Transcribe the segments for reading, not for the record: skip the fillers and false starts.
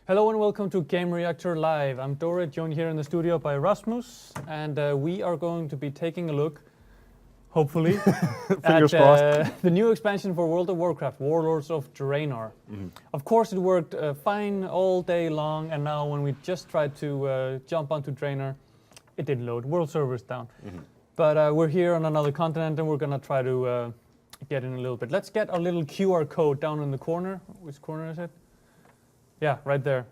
Hello and welcome to Gamereactor Live. I'm Dóri, joined here in the studio by Rasmus, and we are going to be taking a look, hopefully, at the new expansion for World of Warcraft, Warlords of Draenor. Of course, it worked fine all day long, and now when we just tried to jump onto Draenor, it didn't load. World server's down. But we're here on another continent, and we're going to try to get in a little bit. Let's get our little QR code down in the corner. Which corner is it? Yeah, right there.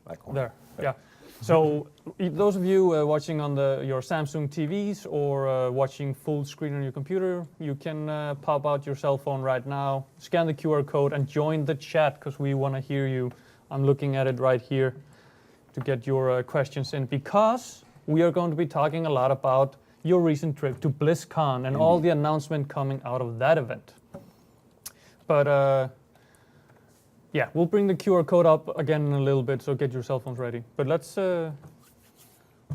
That corner. There, yeah. So those of you watching on your Samsung TVs or watching full screen on your computer, you can pop out your cell phone right now, scan the QR code, and join the chat because we want to hear you. I'm looking at it right here to get your questions in, because we are going to be talking a lot about your recent trip to BlizzCon and all the announcement coming out of that event. But yeah, we'll bring the QR code up again in a little bit, so get your cell phones ready. But let's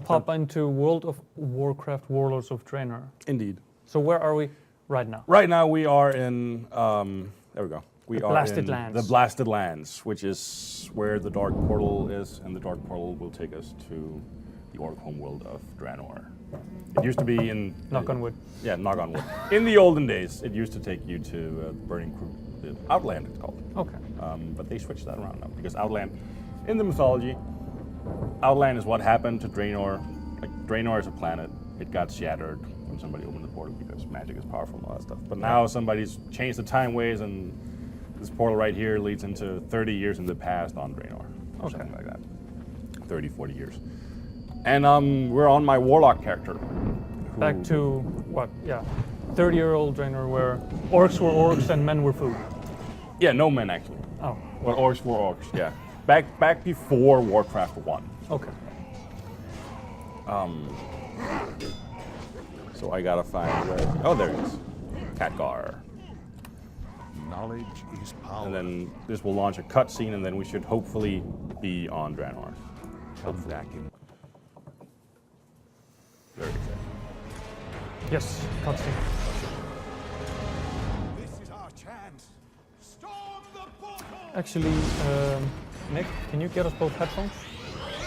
pop into World of Warcraft, Warlords of Draenor. Indeed. So where are we right now? Right now we are in, there we go. We are Blasted in Lands. the Blasted Lands, which is where the Dark Portal is, and the Dark Portal will take us to the Orc homeworld of Draenor. It used to be in... Knock on wood. Yeah, knock on wood. In the olden days, it used to take you to Burning Outland, it's called. Okay. But they switched that around now, because Outland, in the mythology, Outland is what happened to Draenor. Like, Draenor is a planet. It got shattered when somebody opened the portal because magic is powerful and all that stuff. But now somebody's changed the time ways, and this portal right here leads into 30 years in the past on Draenor, or something like that. 30, 40 years. And we're on my Warlock character. Back to, what, yeah, 30-year-old Draenor where orcs were orcs and men were food. Yeah, no men actually. Oh. Well, orcs were orcs, yeah. Back before Warcraft 1. Okay. So I gotta find where... Oh, there it is. Khadgar. Knowledge is power. And then this will launch a cutscene, and then we should hopefully be on Draenor. Come back in. There it is. Yes, cutscene. This is our chance. Storm the portal. Actually, Nick, can you get us both headphones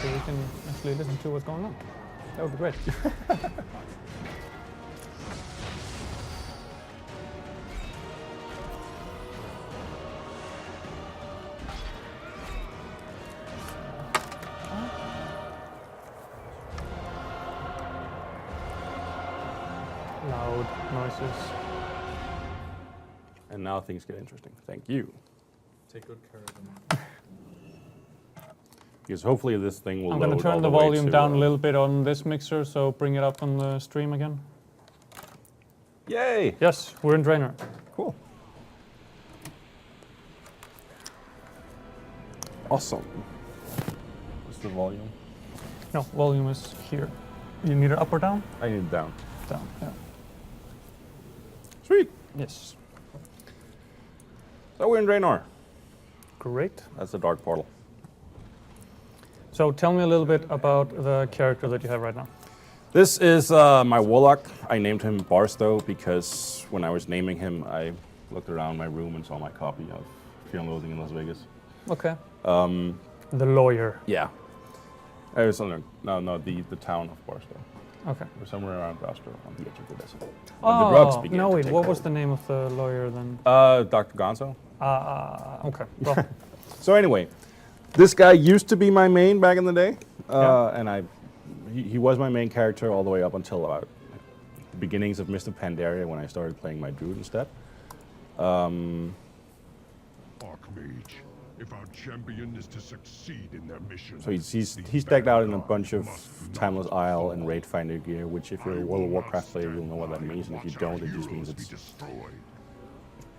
so we can actually listen to what's going on? That would be great. Loud noises. And now things get interesting. Thank you. Take good care of them. Because hopefully this thing will I'm load going to turn all the way volume to, down a little bit on this mixer, so bring it up on the stream again. Yay! Yes, we're in Draenor. Cool. Awesome. What's the volume? No, volume is here. You need it up or down? I need it down. Down, yeah. Sweet. Yes. So we're in Draenor. Great. That's the Dark Portal. So tell me a little bit about the character that you have right now. This is my Warlock. I named him Barstow because when I was naming him, I looked around my room and saw my copy of Fear and Loathing in Las Vegas. Okay. The lawyer. Yeah. I was the town of Barstow. Okay. We're somewhere around Barstow on the edge of the desert. When the Oh, drugs began no, to wait, take what was hold. the name of the lawyer then? Dr. Gonzo. Okay. Well, So anyway, this guy used to be my main back in the day, Yeah. and he was my main character all the way up until about the beginnings of Mr. Pandaria when I started playing my druid instead. Archmage, if our champion is to succeed in their mission. So he's decked out in a bunch of Timeless Isle and Raid Finder gear, which if you're a World of Warcraft player, you'll know what that means, and if you don't, it just means it's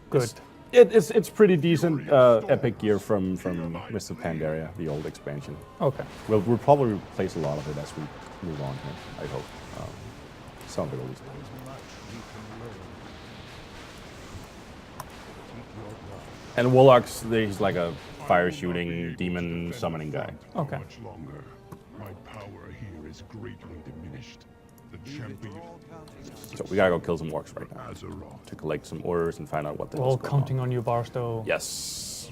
good. It's pretty decent epic gear from Mr. Pandaria, the old expansion. Okay. We'll probably replace a lot of it as we move on here, I hope. Some of it at least. And Warlock's, he's like a fire shooting, demon summoning guy. Okay. Much longer. My power here is greatly diminished. The champion. So we gotta go kill some orcs right now Azeroth. to collect some orders and find out what the We're hell's all going counting on. on you, Barstow. Yes.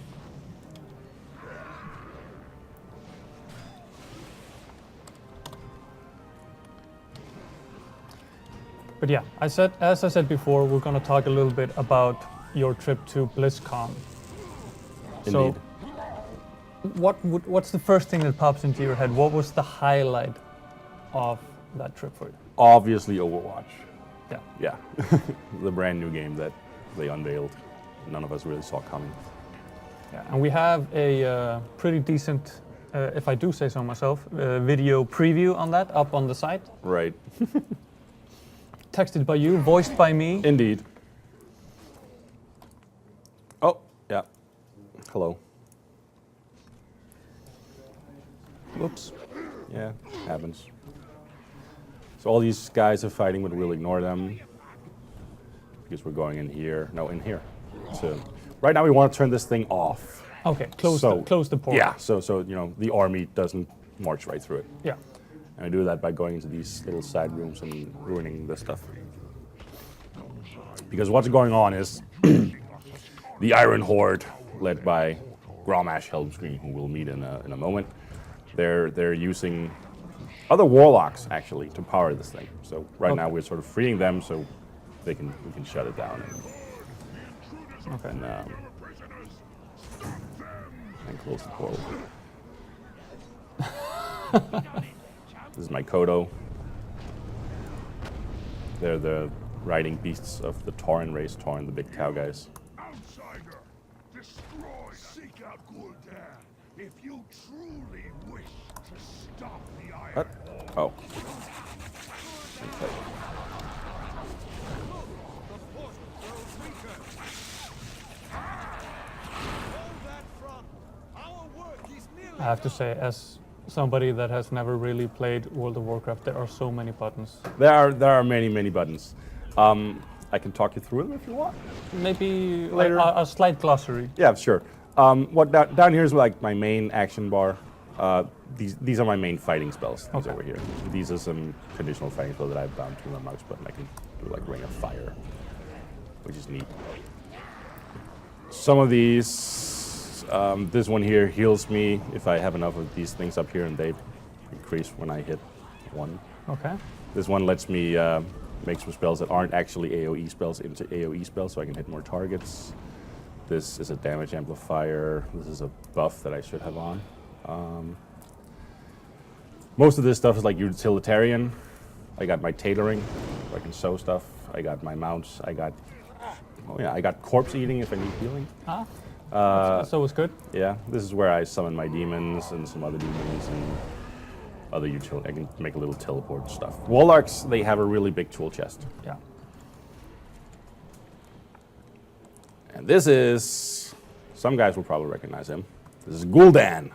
But yeah, as I said before, we're going to talk a little bit about your trip to BlizzCon. So, Indeed. what's the first thing that pops into your head? What was the highlight of that trip for you? Obviously Overwatch. Yeah. Yeah. The brand new game that they unveiled. None of us really saw coming. Yeah, and we have a pretty decent, if I do say so myself, video preview on that up on the site. Right. Texted by you, voiced by me. Indeed. Oh, yeah. Hello. Whoops. Yeah, happens. So all these guys are fighting, but we'll ignore them because we're going in here. No, in here. So right now we want to turn this thing off. Okay, close the portal. Yeah, so the army doesn't march right through it. Yeah. And I do that by going into these little side rooms and ruining this stuff. Because what's going on is the Iron Horde, led by Grommash Helmscreen, who we'll meet in a moment, they're using other warlocks actually to power this thing. So right now we're sort of freeing them so we can shut it down and close the portal. This is my Kodo. They're the riding beasts of the Tauren race, Tauren, the big cow guys. Outsider, destroy, seek out Gul'dan if you truly wish to stop the Iron What? Oh. Okay. I have to say, as somebody that has never really played World of Warcraft, there are so many buttons. There are many buttons. I can talk you through them if you want. Maybe Later. a slight glossary. Yeah, sure. Down here is like my main action bar. These are my main fighting spells. These over here. These are some conditional fighting spells that I've bound to my mouse button. I can do like Ring of Fire, which is neat. Some of these, this one here heals me if I have enough of these things up here, and they increase when I hit one. Okay. This one lets me make some spells that aren't actually AoE spells into AoE spells, so I can hit more targets. This is a damage amplifier. This is a buff that I should have on. Most of this stuff is like utilitarian. I got my tailoring, so I can sew stuff. I got my mounts. I got corpse eating if I need healing. That's always good. Yeah, this is where I summon my demons and some other demons and other utility. I can make a little teleport stuff. Warlocks, they have a really big tool chest. Yeah. And this is, some guys will probably recognize him. This is Gul'dan,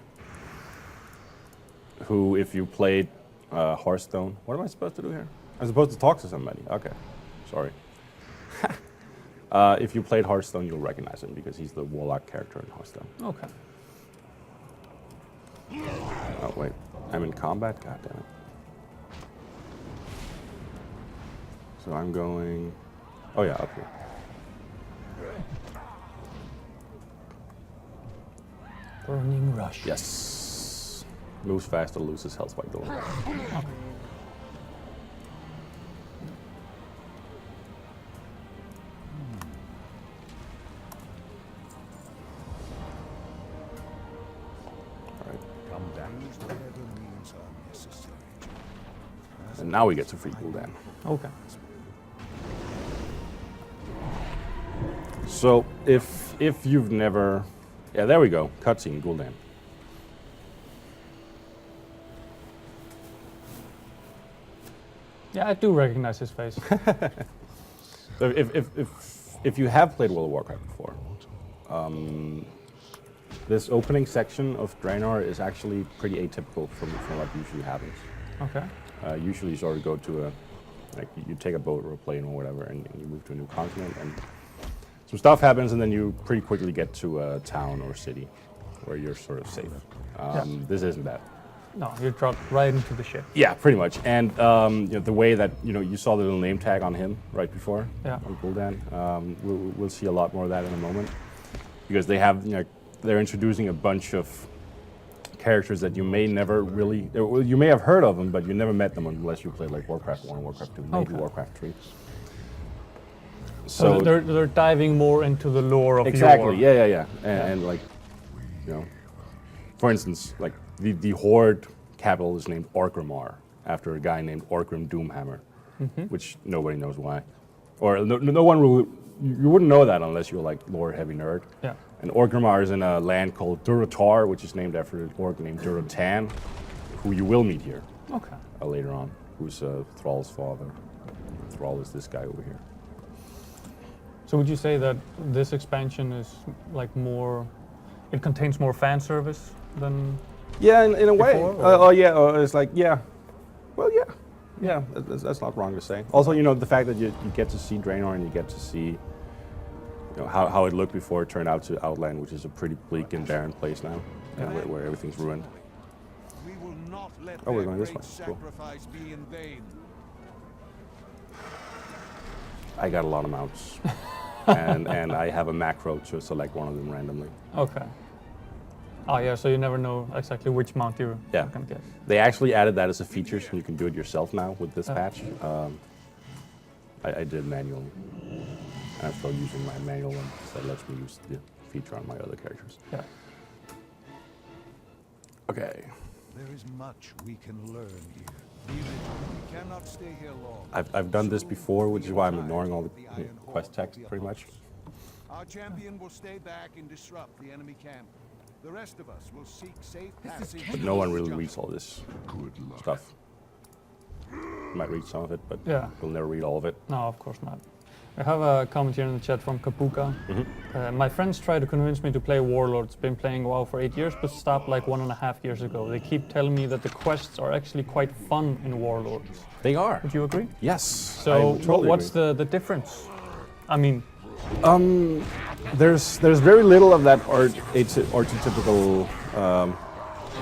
who, if you played Hearthstone, what am I supposed to do here? I'm supposed to talk to somebody. Okay, sorry. If you played Hearthstone, you'll recognize him because he's the warlock character in Hearthstone. Okay. Oh wait, I'm in combat. God damn it. So I'm going. Oh yeah, up here. Burning Rush. Yes. Moves faster, loses health by doing that. Okay. And now we get to free Gul'dan. Okay. So if you've never, yeah, there we go, cutscene Gul'dan. Yeah, I do recognize his face. So if you have played World of Warcraft before, this opening section of Draenor is actually pretty atypical from what usually happens. Okay. Usually you sort of go to you take a boat or a plane or whatever and you move to a new continent and some stuff happens and then you pretty quickly get to a town or city where you're sort of safe. This isn't that. No, you're dropped right into the ship. Yeah, pretty much. And the way that you saw the little name tag on him right before, on Gul'dan. We'll see a lot more of that in a moment, because they have they're introducing a bunch of characters that you may never really, well, you may have heard of them, but you never met them unless you played like Warcraft 1, Warcraft 2, maybe Okay. Warcraft 3. So they're diving more into the lore of exactly, your... yeah. And like, you know, for instance, like the Horde capital is named Orgrimmar after a guy named Orgrim Doomhammer, which nobody knows why, or no one will. You wouldn't know that unless you're like lore heavy nerd. Yeah. And Orgrimmar is in a land called Durotar, which is named after an orc named Durotan, who you will meet here Okay. later on, who's Thrall's father. Thrall is this guy over here. So would you say that this expansion is like more... It contains more fan service than... Yeah, in a way. Before, It's like, yeah. Well, yeah. That's not wrong to say. Also, you know, the fact that you get to see Draenor and you get to see, you know, how it looked before it turned out to Outland, which is a pretty bleak and barren place now, and where everything's ruined. We will not let Oh, we're their going this great way. Cool. sacrifice be in vain. I got a lot of mounts, and I have a macro to select one of them randomly. Okay. Oh yeah, so you never know exactly which mount you're gonna get. They actually added that as a feature, so you can do it yourself now with this patch. I did manually. I'm still using my manual one, so that lets me use the feature on my other characters. Yeah. Okay. There is much we can learn here. We cannot stay here long. I've done this before, which is why I'm ignoring all the quest text pretty much. Our champion will stay back and disrupt the enemy camp. The rest of us will seek safe passage. But no one really reads all this stuff. You might read some of it, but you'll never read all of it. No, of course not. I have a comment here in the chat from Kapuka. My friends try to convince me to play Warlords. Been playing WoW for 8 years, but stopped like 1.5 years ago. They keep telling me that the quests are actually quite fun in Warlords. They are. Would you agree? Yes. So what's the difference? I mean... There's very little of that archetypical,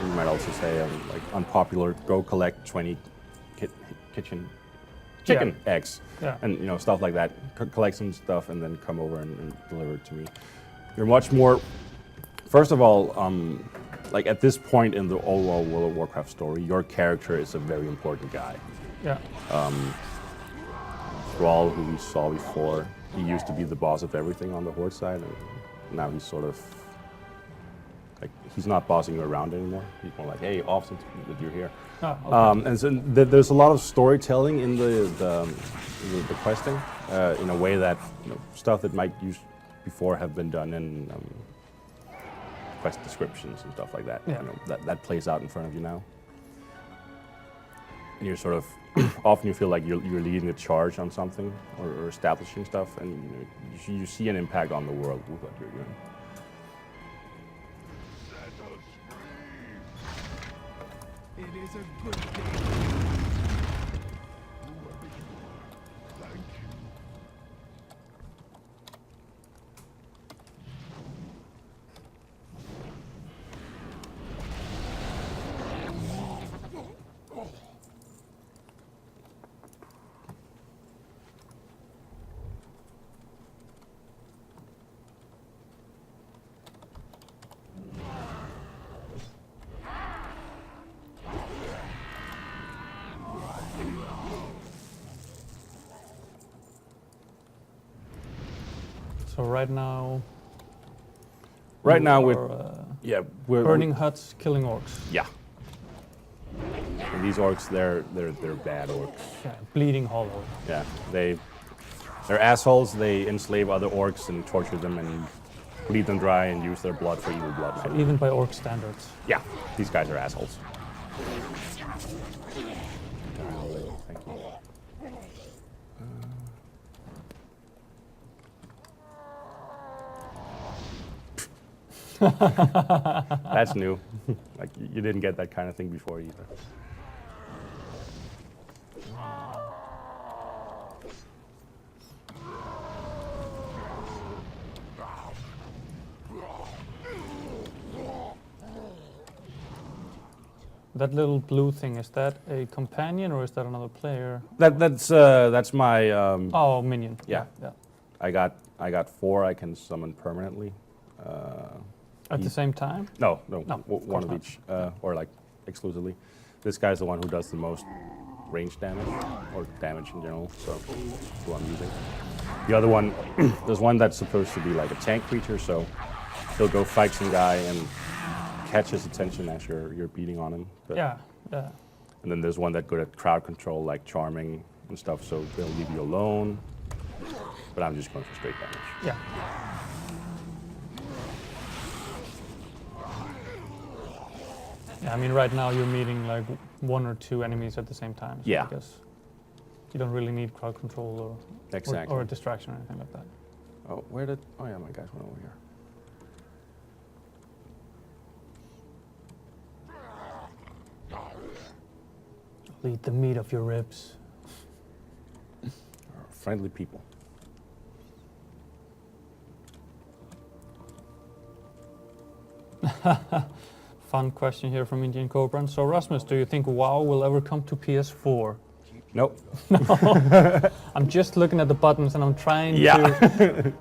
you might also say, like unpopular, go collect 20 chicken eggs, and you know, stuff like that. Collect some stuff and then come over and deliver it to me. You're much more, first of all, like at this point in the overall World of Warcraft story, your character is a very important guy. Yeah. Thrall, who we saw before, he used to be the boss of everything on the Horde side, and now he's sort of like, he's not bossing you around anymore. He's more like, hey, awesome that you're here. Oh, okay. And so there's a lot of storytelling in the questing, in a way that, you know, stuff that might before have been done in quest descriptions and stuff like that. Yeah. You know, that plays out in front of you now. And you're sort of, often you feel like you're leading a charge on something or establishing stuff, and you know, you see an impact on the world with what you're doing. It is a good day. Thank you. So right now... Right now we're we're burning huts, killing orcs. Yeah. And these orcs, they're bad orcs. Yeah, bleeding hollow. Yeah, they're assholes. They enslave other orcs and torture them and bleed them dry and use their blood for evil blood. So even by orc standards. Yeah, these guys are assholes. Thank you. That's new. Like, you didn't get that kind of thing before either. That little blue thing, is that a companion or is that another player? That's my Oh, minion. Yeah. Yeah. I got 4 I can summon permanently. At the same time? No, one of not. each, or like exclusively. This guy's the one who does the most range damage, or damage in general, so that's who I'm using. The other one, there's one that's supposed to be like a tank creature, so he'll go fight some guy and catch his attention as you're beating on him. But, Yeah. And then there's one that's good at crowd control, like charming and stuff, so they'll leave you alone. But I'm just going for straight damage. Yeah. Yeah, I mean, right now you're meeting like 1 or 2 enemies at the same time. So Yeah. I guess you don't really need crowd control Exactly. or a distraction or anything like that. Oh, oh yeah, my guys went over here. I'll eat the meat of your ribs. Friendly people. Fun question here from Indian Cobra. So Rasmus, do you think WoW will ever come to PS4? Nope. I'm just looking at the buttons and I'm trying to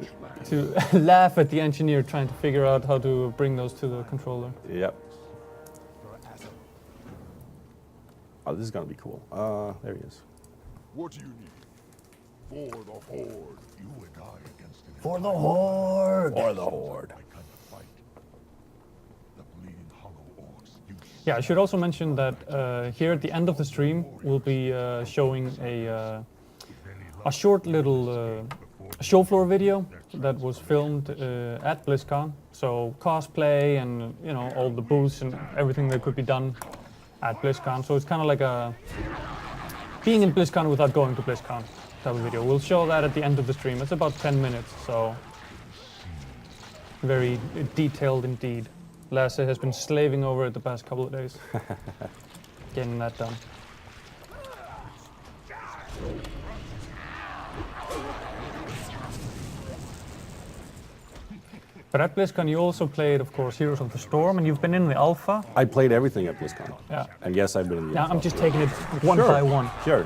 laugh at the engineer trying to figure out how to bring those to the controller. Yep. Oh, this is gonna be cool. There he is. What do you need? For the Horde. You and I against an For the Horde! Or the Horde. my kind of fight. The bleeding hollow orcs. Yeah, I should also mention that here at the end of the stream we'll be showing a short little show floor video that was filmed at BlizzCon. So cosplay and all the booths and everything that could be done at BlizzCon. So it's kind of like a being in BlizzCon without going to BlizzCon type of video. We'll show that at the end of the stream. It's about 10 minutes, so very detailed indeed. Lasse has been slaving over it the past couple of days, getting that done. But at BlizzCon you also played, of course, Heroes of the Storm, and you've been in the alpha. I played everything at BlizzCon. Yeah. And yes, I've been in the Now alpha. I'm just taking it one by one. Sure.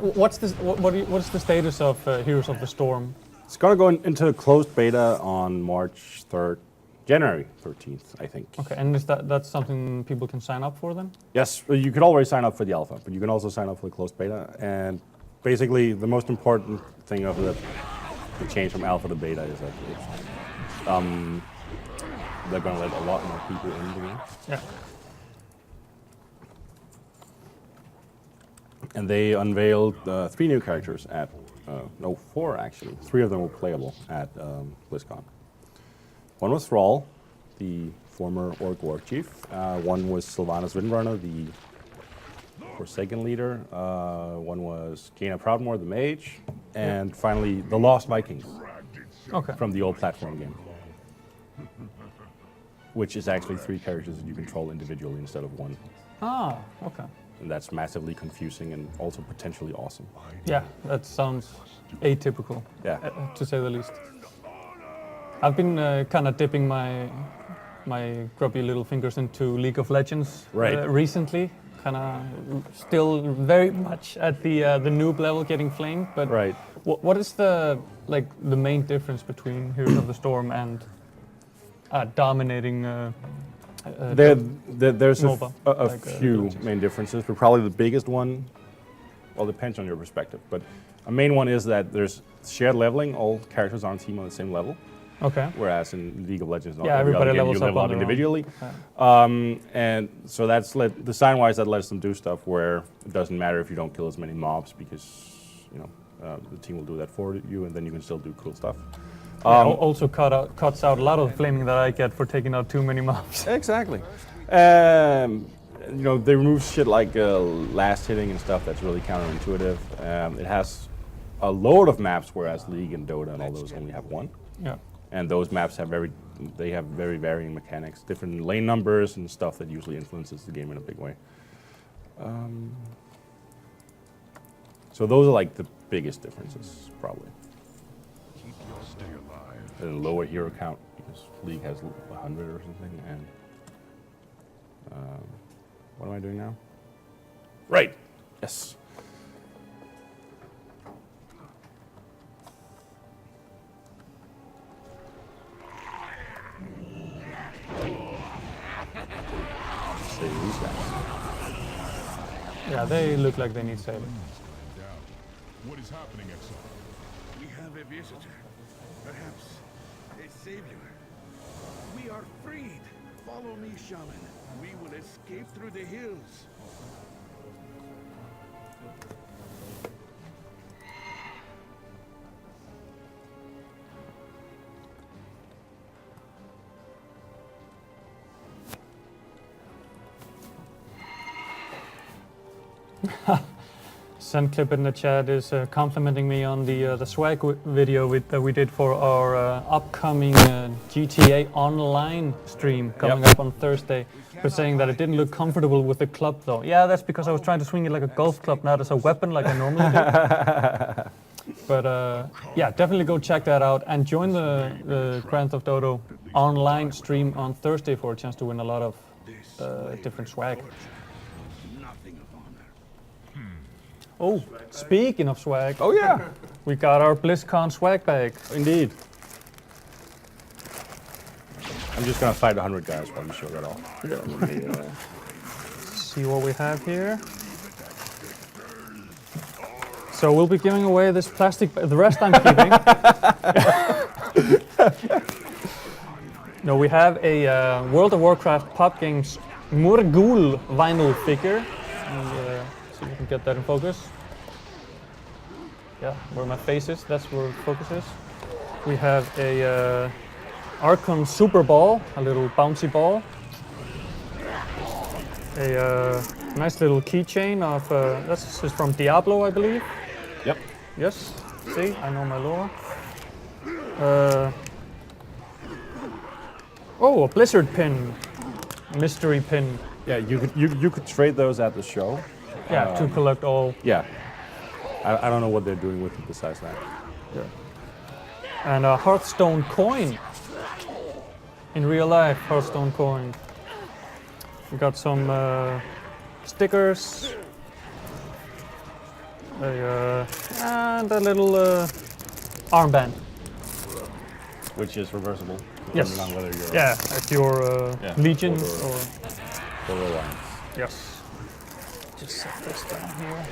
What's the status of Heroes of the Storm? It's gonna go into closed beta on March 3rd, January 13th, I think. Okay, and is that's something people can sign up for then? Yes, you could already sign up for the alpha, but you can also sign up for the closed beta. And basically, the most important thing of the change from alpha to beta is that they're gonna let a lot more people in the game. Yeah. And they unveiled 3 new characters at, 4 actually. 3 of them were playable at BlizzCon. One was Thrall, the former Orc War Chief. One was Sylvanas Windrunner, the Forsaken leader. One was Jaina Proudmoore, the mage. And finally, the Lost Vikings Okay. from the old platform game. Which is actually 3 characters that you control individually instead of 1. Ah, okay. And that's massively confusing and also potentially awesome. Yeah, that sounds atypical, Yeah. to say the least. I've been kind of dipping my grubby little fingers into League of Legends recently. Kind of still very much at the noob level, getting flamed. But Right. what is the main difference between Heroes of the Storm and dominating? There's MOBA, a like, few Legends. main differences, but probably the biggest one, well, depends on your perspective, but a main one is that there's shared leveling. All characters on the team on the same level, Okay. whereas in League of Legends, not Yeah, every other everybody game, levels you up level on up their own. individually. And so that's design-wise, that lets them do stuff where it doesn't matter if you don't kill as many mobs because the team will do that for you, and then you can still do cool stuff. Also cuts out a lot of the flaming that I get for taking out too many mobs. Exactly. They remove shit like last hitting and stuff that's really counterintuitive. It has a load of maps, whereas League and Dota and all those only have 1. Yeah. And those maps have very varying mechanics, different lane numbers and stuff that usually influences the game in a big way. So those are like the biggest differences, probably. Stay alive. And lower hero count because League has 100 or something. And what am I doing now? Right. Yes. guys. Yeah, they look like they need saving. What is happening, Exile? We have a visitor. Perhaps a savior. We are freed. Follow me, shaman. We will escape through the hills. Send clip in the chat is complimenting me on the swag video that we did for our upcoming GTA Online stream coming up on Thursday. For saying that it didn't look comfortable with the club though. Yeah, that's because I was trying to swing it like a golf club, not as a weapon like I normally do. But yeah, definitely go check that out and join the Grand Theft Auto Online stream on Thursday for a chance to win a lot of different swag. Nothing of honor. Oh, speaking of swag, Oh yeah, we got our BlizzCon swag bag. indeed. I'm just gonna fight 100 guys while you show that off. See what we have here. So we'll be giving away this plastic. The rest I'm keeping. No, we have a World of Warcraft Pop Games Murgul vinyl figure. See if we can get that in focus. Yeah, where my face is, that's where the focus is. We have a Archon Super Ball, a little bouncy ball. A nice little keychain of, this is from Diablo, I believe. Yep. Yes, see, I know my lore. Oh, a Blizzard pin, mystery pin. Yeah, you could trade those at the show. Yeah, to collect all. Yeah. I don't know what they're doing with it besides that. Yeah. And a Hearthstone coin. In real life, Hearthstone coin. We got some stickers. And a little armband. Which is reversible. Yes. Depending on whether you're Yeah, if you're Legion or. or Alliance. Yes. Just set this down here.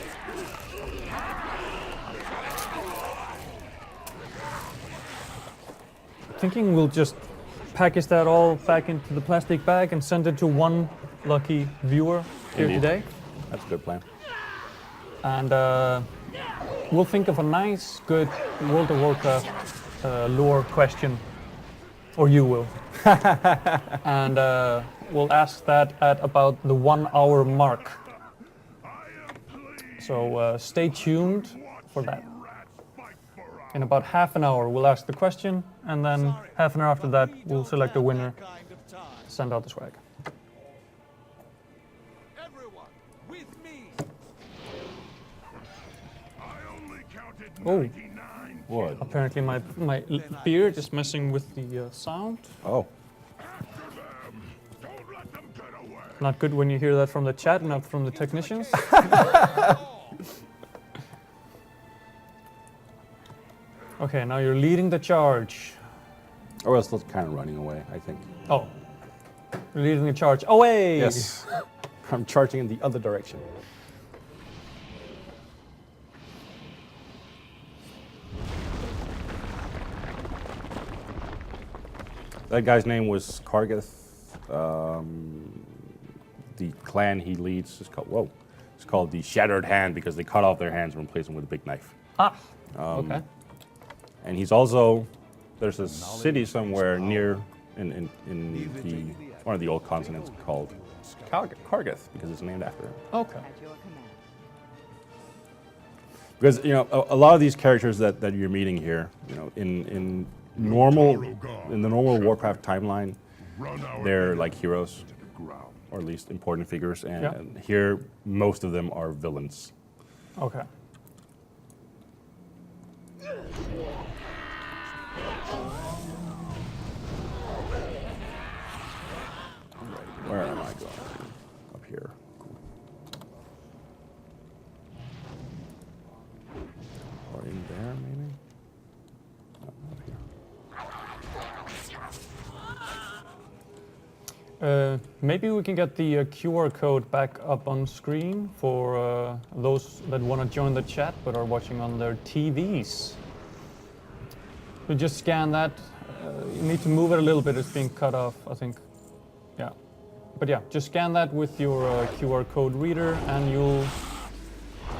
Thinking we'll just package that all back into the plastic bag and send it to one lucky viewer here Indeed. today. That's a good plan. And we'll think of a nice, good World of Warcraft lore question. Or you will. And we'll ask that at about the 1 hour mark. So stay tuned for that. In about half an hour, we'll ask the question, and then half an hour after that, we'll select a winner, send out the swag. Everyone, with me. Oh, What? apparently my beard is messing with the sound. Oh. Not good when you hear that from the chat, not from the technicians. Okay, now you're leading the charge. Or else still kind of running away, I think. Oh, you're leading the charge. Away! Yes. I'm charging in the other direction. That guy's name was Kargith. The clan he leads is called, it's called the Shattered Hand because they cut off their hands and replace them with a big knife. Ah, okay. And he's also, there's a city somewhere near in the one of the old continents called Kargith because it's named after him. Okay. Because a lot of these characters that you're meeting here, in the normal Warcraft timeline, they're like heroes, or at least important figures, and here most of them are villains. Okay. Where am I going? Up here. Cool. Or in there, maybe? No, up here. Maybe we can get the QR code back up on screen for those that want to join the chat but are watching on their TVs. You just scan that. You need to move it a little bit. It's being cut off, I think. Yeah. But yeah, just scan that with your QR code reader and you'll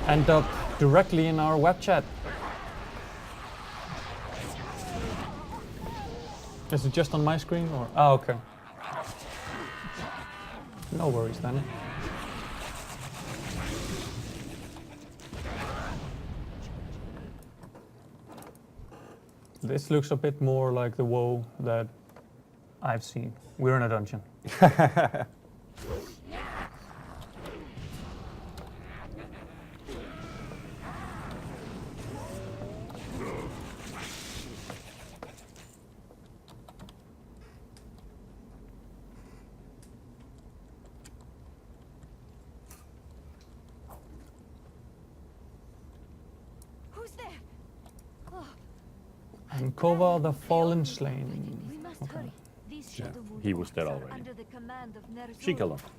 end up directly in our web chat. Is it just on my screen or? Ah, okay. No worries then. This looks a bit more like the WoW that I've seen. We're in a dungeon. Who's there? Oh, And Kova the Fallen Slain. we must Okay. hurry. These Yeah, Shadowwood he was dead orcs are already. Under the command of Ner'zhul. She killed him.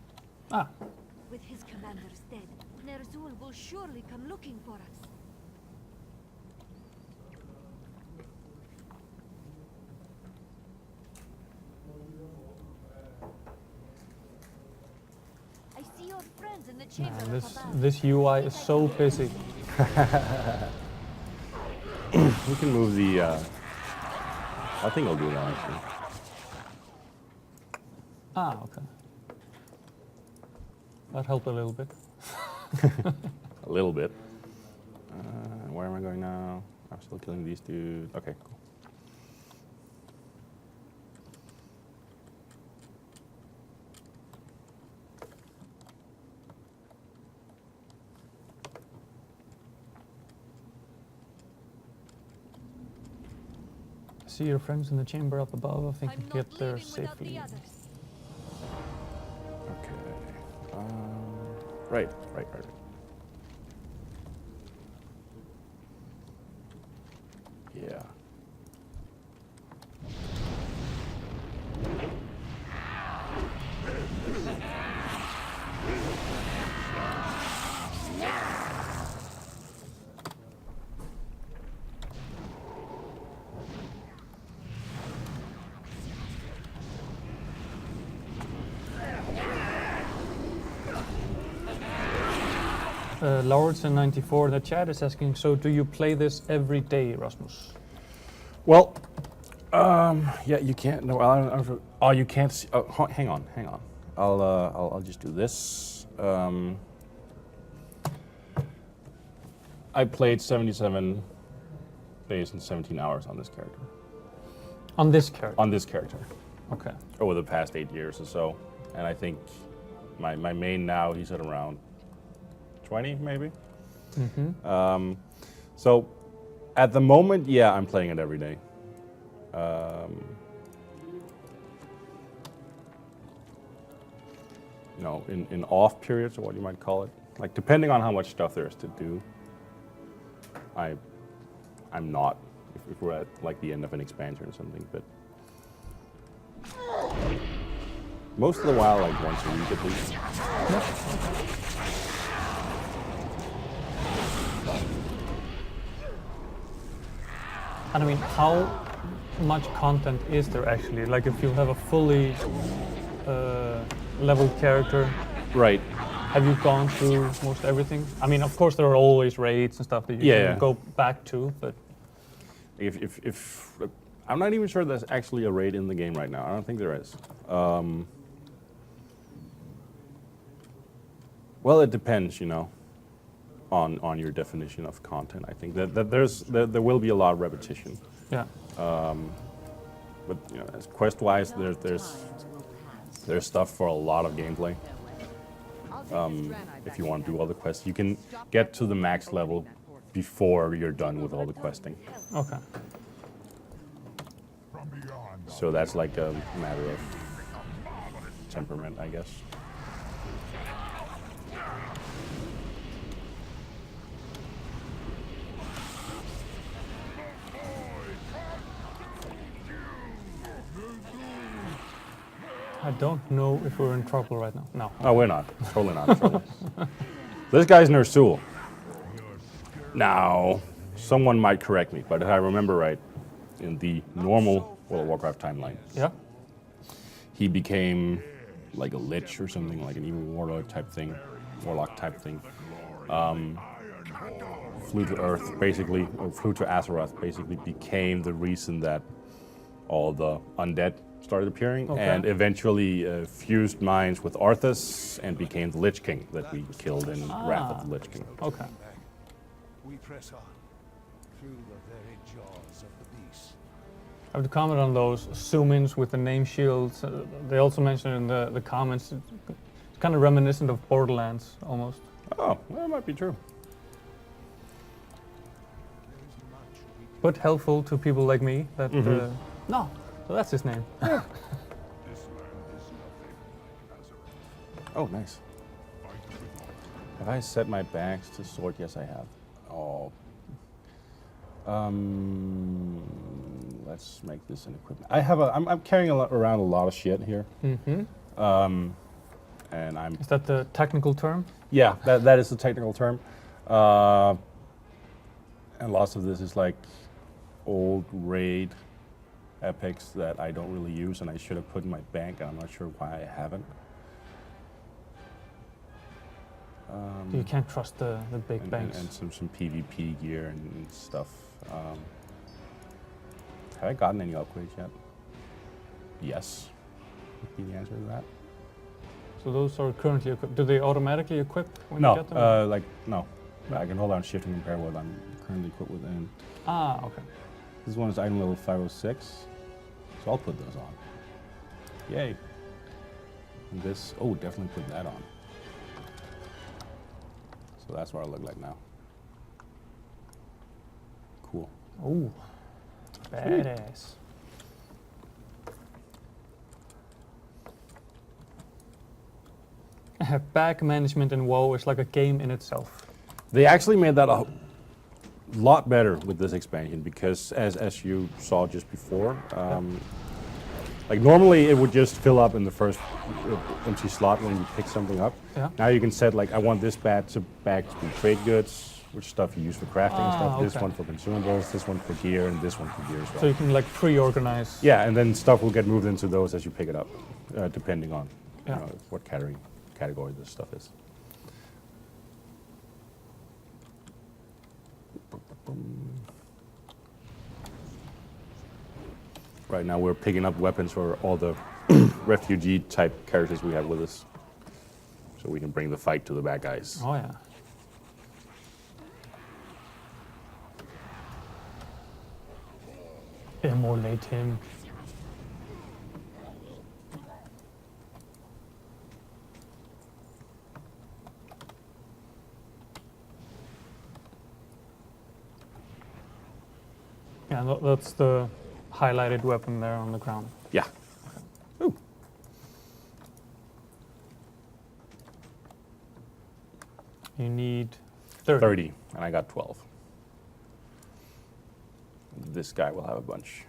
Ah, With his commanders dead, Ner'zhul will surely come looking for us. I see your friends in the chamber man, up above. this UI is so busy. We can move the. I think I'll do that actually. Ah, okay. That helped a little bit. A little bit. Where am I going now? I'm still killing these dudes. Okay, cool. See your friends in the chamber up above. I think I'm you not get there leaving without the safely. others. Okay. Right. Yeah. Lords in 94 in the chat is asking, so do you play this every day, Rasmus? Well, yeah, you can't. No, oh, you can't. See, oh, hang on. I'll just do this. I played 77 days and 17 hours on this character. On this character? On this character, Okay. over the past 8 years or so, and I think my main now he's at around 20 maybe. Mm-hmm. So at the moment, yeah, I'm playing it every day. You know, in off periods, or what you might call it, like depending on how much stuff there is to do, I'm not. If we're at like the end of an expansion or something, but most of the while, like once a week at least. And I mean, how much content is there actually? Like if you have a fully leveled character, Right. have you gone through most everything? I mean, of course there are always raids and stuff that you Yeah. can go back to, but If I'm not even sure there's actually a raid in the game right now. I don't think there is. Well, it depends, you know, on your definition of content. I think that there will be a lot of repetition, yeah. but you know, as quest-wise, there's stuff for a lot of gameplay. If you want to do all the quests, you can get to the max level before you're done with all the questing. Okay. From beyond the So that's like a matter of temperament, I guess. I don't know if we're in trouble right now. No. Oh, we're not. Totally not in trouble. This guy's Ner'zhul. Now, someone might correct me, but if I remember right, in the normal World of Warcraft timeline, Yeah. he became like a lich or something, like an evil warlord type thing, warlock type thing. Flew to Earth, basically, or flew to Azeroth, basically became the reason that all the undead started appearing, Okay. and eventually fused minds with Arthas and became the Lich King that we killed in Wrath of the Lich King. Okay. We press on through the very jaws of the beast. I have to comment on those zoom-ins with the name shields. They also mentioned in the comments, it's kind of reminiscent of Borderlands, almost. Oh, well, that might be true. But helpful to people like me that... no, so that's his name. This land is nothing, Azeroth. Oh, nice. Have I set my bags to sword? Yes, I have. Oh. Let's make this an equipment. I have I'm carrying around a lot of shit here. And I'm... Is that the technical term? Yeah, that is the technical term. And lots of this is like old raid epics that I don't really use and I should have put in my bank, and I'm not sure why I haven't. You can't trust the big banks. And some PvP gear and stuff. Have I gotten any upgrades yet? Yes. Would be the answer to that. So those are currently equipped. Do they automatically equip when No, you get them? no. I can hold down shift and compare what I'm currently equipped with. And Ah, okay. this one is item level 506, so I'll put those on. Yay. And this, oh, definitely put that on. So that's what I look like now. Cool. Oh, badass. Bag management in WoW is like a game in itself. They actually made that a lot better with this expansion because, as you saw just before, like normally it would just fill up in the first empty slot when you pick something up. Yeah. Now you can set like, I want this bag to be trade goods, which stuff you use for crafting and stuff. This okay. one for consumables, this one for gear, and this one for gear as well. So you can like pre-organize. Yeah, and then stuff will get moved into those as you pick it up, depending on Yeah. you know, what category this stuff is. Right now we're picking up weapons for all the refugee type characters we have with us, so we can bring the fight to the bad guys. Oh yeah. Immolate him. Yeah, that's the highlighted weapon there on the ground. Yeah. Ooh. You need 30. 30, and I got 12. This guy will have a bunch.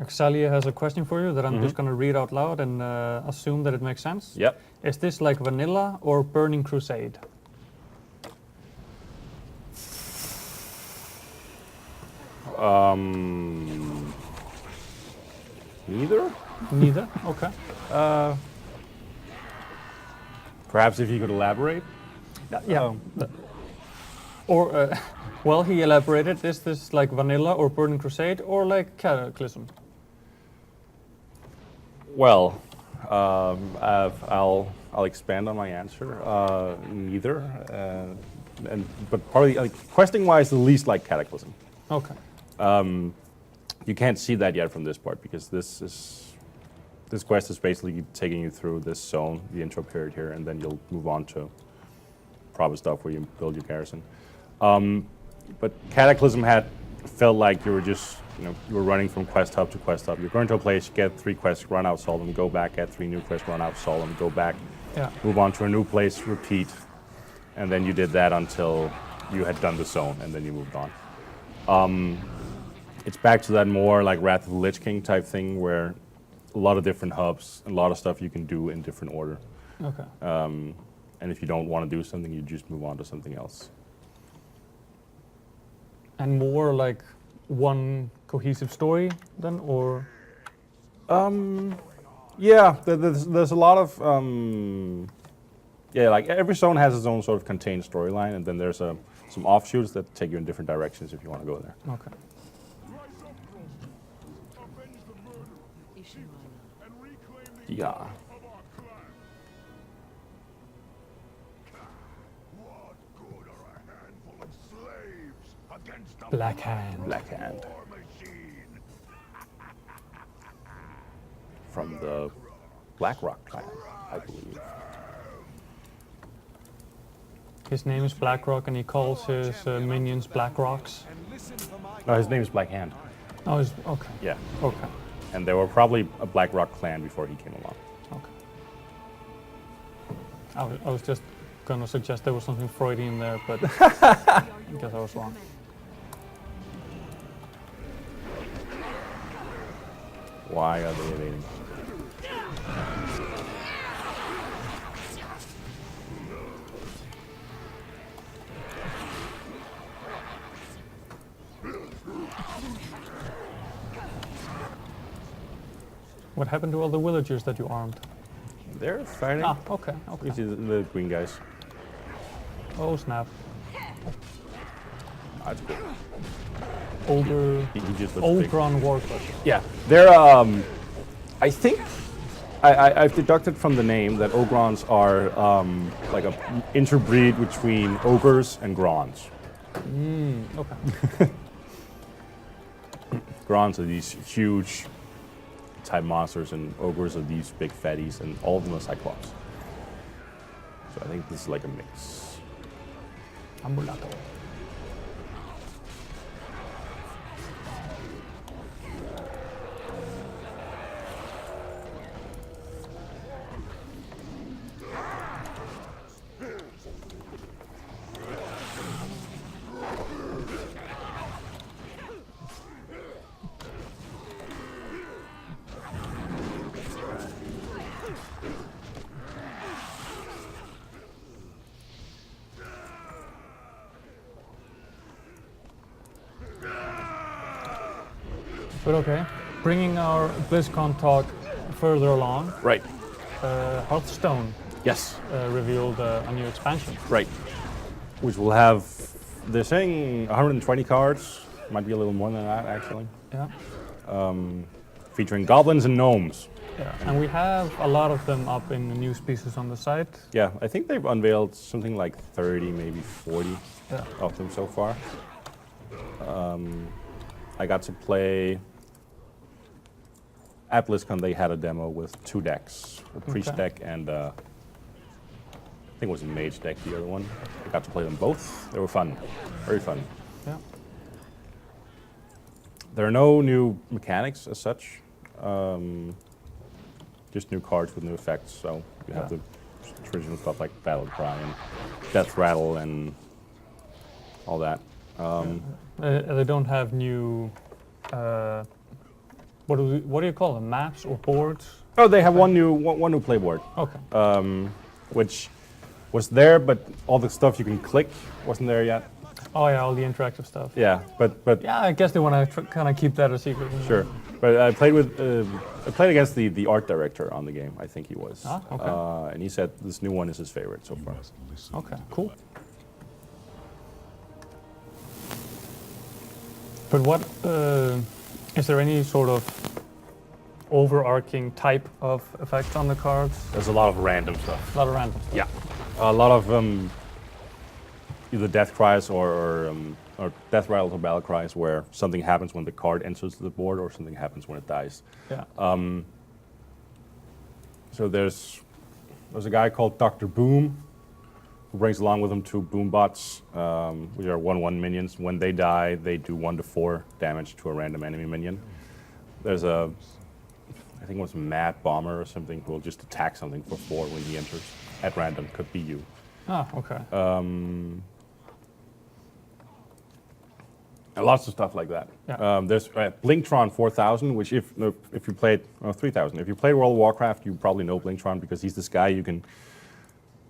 Axalia has a question for you that I'm just going to read out loud and assume that it makes sense. Yep. Is this like vanilla or Burning Crusade? Neither? Neither? Okay. Perhaps if you could elaborate? Yeah. Or, well, he elaborated, is this like vanilla or Burning Crusade or like Cataclysm? Well, I'll expand on my answer. Neither, but probably like, questing-wise, the least like Cataclysm. Okay. You can't see that yet from this part because this quest is basically taking you through this zone, the intro period here, and then you'll move on to proper stuff where you build your garrison. But Cataclysm felt like you were just, you were running from quest hub to quest hub. You're going to a place, get 3 quests, run out, solve them, go back, get 3 new quests, run out, solve them, go back. Yeah. move on to a new place, repeat, and then you did that until you had done the zone, and then you moved on. It's back to that more like Wrath of the Lich King type thing, where a lot of different hubs, a lot of stuff you can do in different order. Okay. And if you don't want to do something, you just move on to something else. And more like one cohesive story then, or? Yeah, there's a lot of yeah, like every zone has its own sort of contained storyline, and then there's some offshoots that take you in different directions if you want to go there. Okay. Yeah. What good are a handful of slaves against a Black Hand. Black Hand war machine? from the BlackRock clan, I believe. His name is BlackRock, and he calls his minions Black Rocks. No, his name is Black Hand. Oh, he's, okay. Yeah, Okay. and they were probably a BlackRock clan before he came along. Okay. I was just gonna suggest there was something Freudian there, but I guess I was wrong. Why are they evading? What happened to all the villagers that you armed? They're fighting. Ah, okay, You okay. see the green guys. Oh snap. That's cool. Older, He just looks old big. grown warcrush. Yeah, they're. I think I've deducted from the name that Ogrons are like a interbreed between ogres and Grons. Okay. Grons are these huge type monsters, and ogres are these big fatties, and all of them are Cyclops. So I think this is like a mix. Ambulato. But okay, bringing our BlizzCon talk further along, Right. Hearthstone Yes. revealed a new expansion. Right. Which will have, they're saying 120 cards. Might be a little more than that, actually. Yeah, Featuring goblins and gnomes. yeah. And we have a lot of them up in the news pieces on the site. Yeah, I think they've unveiled something like 30, maybe 40 Yeah. of them so far. I got to play at BlizzCon. They had a demo with 2 decks, a priest Okay. deck and I think it was a mage deck, the other one. I got to play them both. They were fun, very fun. Yeah. There are no new mechanics as such, just new cards with new effects. So you have Yeah. the traditional stuff like Battle Cry and Death Rattle and all that. They don't have new. What do you call them? Maps or boards? Oh, they have one new playboard, Okay. which was there, but all the stuff you can click wasn't there yet. Oh yeah, all the interactive stuff. Yeah, but Yeah, I guess they want to kind of keep that a secret. sure. But I played against the art director on the game. I think he was. Ah, okay. And he said this new one is his favorite so far. Okay, cool. But what is there any sort of overarching type of effect on the cards? There's a lot of random stuff. A lot of random stuff. Yeah, a lot of either death cries or death rattles or battle cries, where something happens when the card enters the board or something happens when it dies. Yeah. So there's a guy called Dr. Boom who brings along with him 2 boom bots, which are 1/1 minions. When they die, they do 1 to 4 damage to a random enemy minion. There's a I think it was Mad Bomber or something, who will just attack something for 4 when he enters at random. Could be you. Ah, okay. And lots of stuff like that. Yeah. There's Blinktron 4000, which if you played 3000, if you played World of Warcraft, you probably know Blinktron because he's this guy you can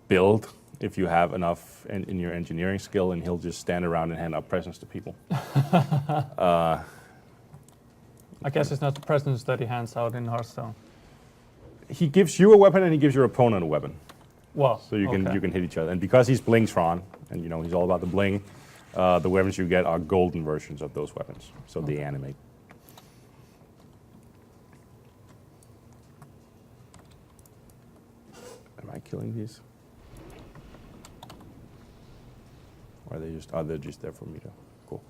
build if you have enough in your engineering skill, and he'll just stand around and hand out presents to people. I guess it's not the presents that he hands out in Hearthstone. He gives you a weapon and he gives your opponent a weapon, Well, so you can hit each other. And because he's Blinktron, and he's all about the bling, the weapons you get are golden versions of those weapons, so they animate. Am I killing these? Or are they just? Oh, they're just there for me to. Cool.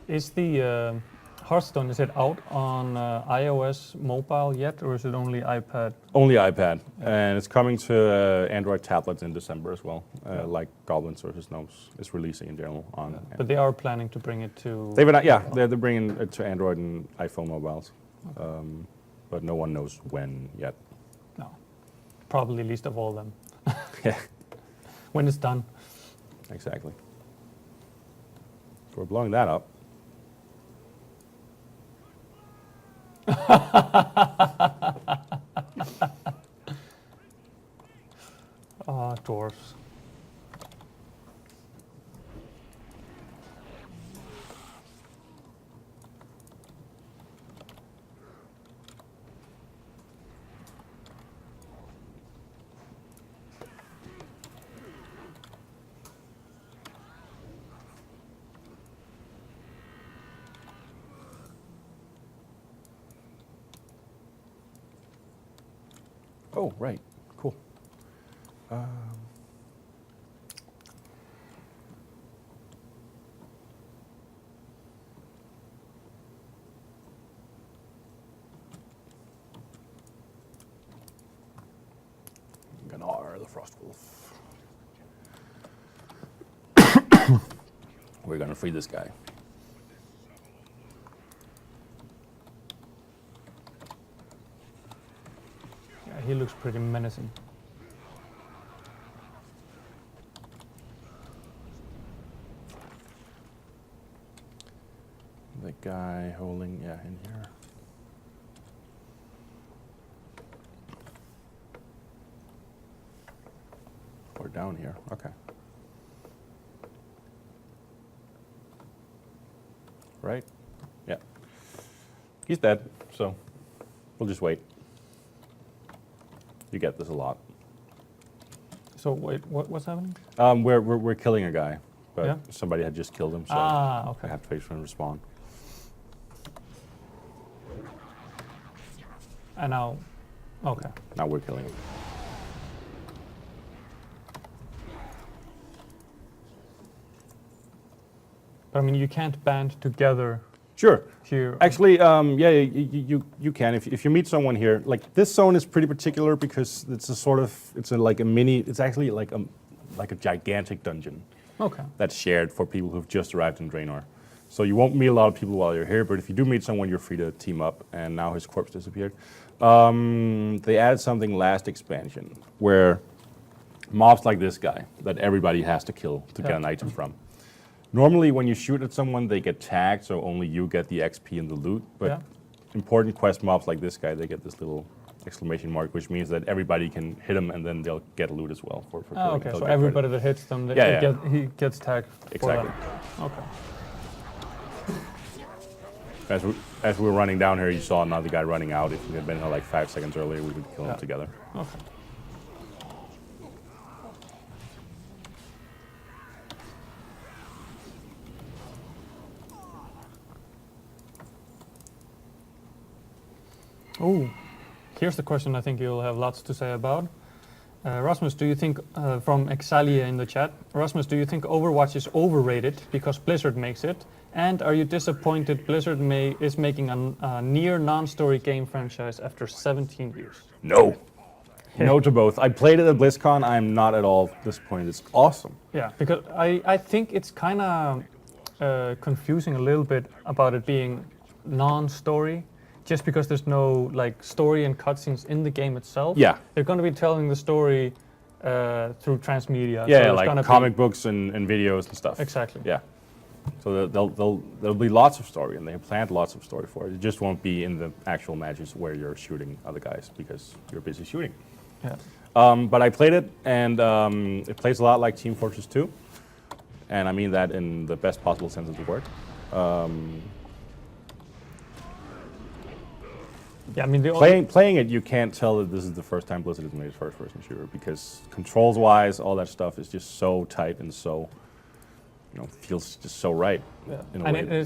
Is the Hearthstone, is it out on iOS mobile yet, or is it only iPad? Only iPad, and it's coming to Android tablets in December as well. Like Goblins vs. Gnomes is releasing in general on. But they are planning to bring it to. They're bringing it to Android and iPhone mobiles, but no one knows when yet. No, probably least of all them. Yeah, When it's done. exactly. So we're blowing that up. Dwarves. Oh, right. Cool. Gnar, the Frost Wolf. We're gonna free this guy. Yeah, he looks pretty menacing. The guy holding, in here. Or down here, okay. Right? Yeah. He's dead, so we'll just wait. You get this a lot. So wait, what's happening? We're killing a guy, but Yeah? somebody had just killed him, so Okay. I have to wait for him to respawn. And now, okay. Now we're killing him. But I mean, you can't band together Sure. here. Actually, you can if you meet someone here. Like this zone is pretty particular because it's it's actually like a gigantic dungeon Okay. that's shared for people who've just arrived in Draenor. So you won't meet a lot of people while you're here, but if you do meet someone, you're free to team up. And now his corpse disappeared. They added something last expansion where mobs like this guy that everybody has to kill to get an item from. Normally, when you shoot at someone, they get tagged, so only you get the XP and the loot. But important quest mobs like this guy, they get this little exclamation mark, which means that everybody can hit them, and then they'll get loot as well for killing. Okay, They'll so get everybody credit. that hits them, he gets tagged Exactly. for that. Okay. As we were running down here, you saw another guy running out. If we had been here like 5 seconds earlier, we would kill him together. Okay. Oh, here's the question I think you'll have lots to say about. Rasmus, do you think, from Exalia in the chat, Rasmus, do you think Overwatch is overrated because Blizzard makes it? And are you disappointed Blizzard is making a near non-story game franchise after 17 years? No. No to both. I played it at BlizzCon. I'm not at all disappointed. It's awesome. Yeah, because I think it's kind of confusing a little bit about it being non-story, just because there's no like story and cutscenes in the game itself. Yeah. They're going to be telling the story through transmedia. Yeah, so it's like gonna comic books and videos and stuff. Exactly. Yeah. So there'll be lots of story, and they have planned lots of story for it. It just won't be in the actual matches where you're shooting other guys because you're busy shooting. Yeah. But I played it, and it plays a lot like Team Fortress 2, and I mean that in the best possible sense of the word. Yeah, I mean the Playing it, you can't tell that this is the first time Blizzard has made a first-person shooter because controls-wise, all that stuff is just so tight and so, feels just so right. Yeah. In a And way.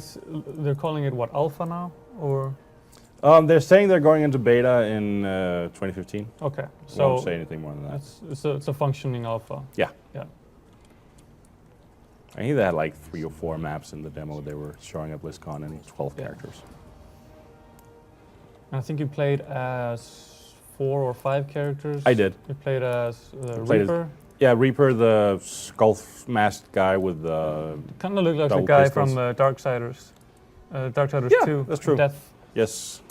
they're calling it what, alpha now, or? They're saying they're going into beta in 2015. Okay, Won't so say anything more than that. it's a functioning alpha. Yeah. Yeah. I think they had like 3 or 4 maps in the demo they were showing at BlizzCon and 12 Yeah. characters. And I think you played as 4 or 5 characters. I did. You played as played as- Reaper. Yeah, Reaper, the skull masked guy with the... Kind of looked like the double guy pistols. from Darksiders. Darksiders Yeah, 2. that's true. Death. Yes.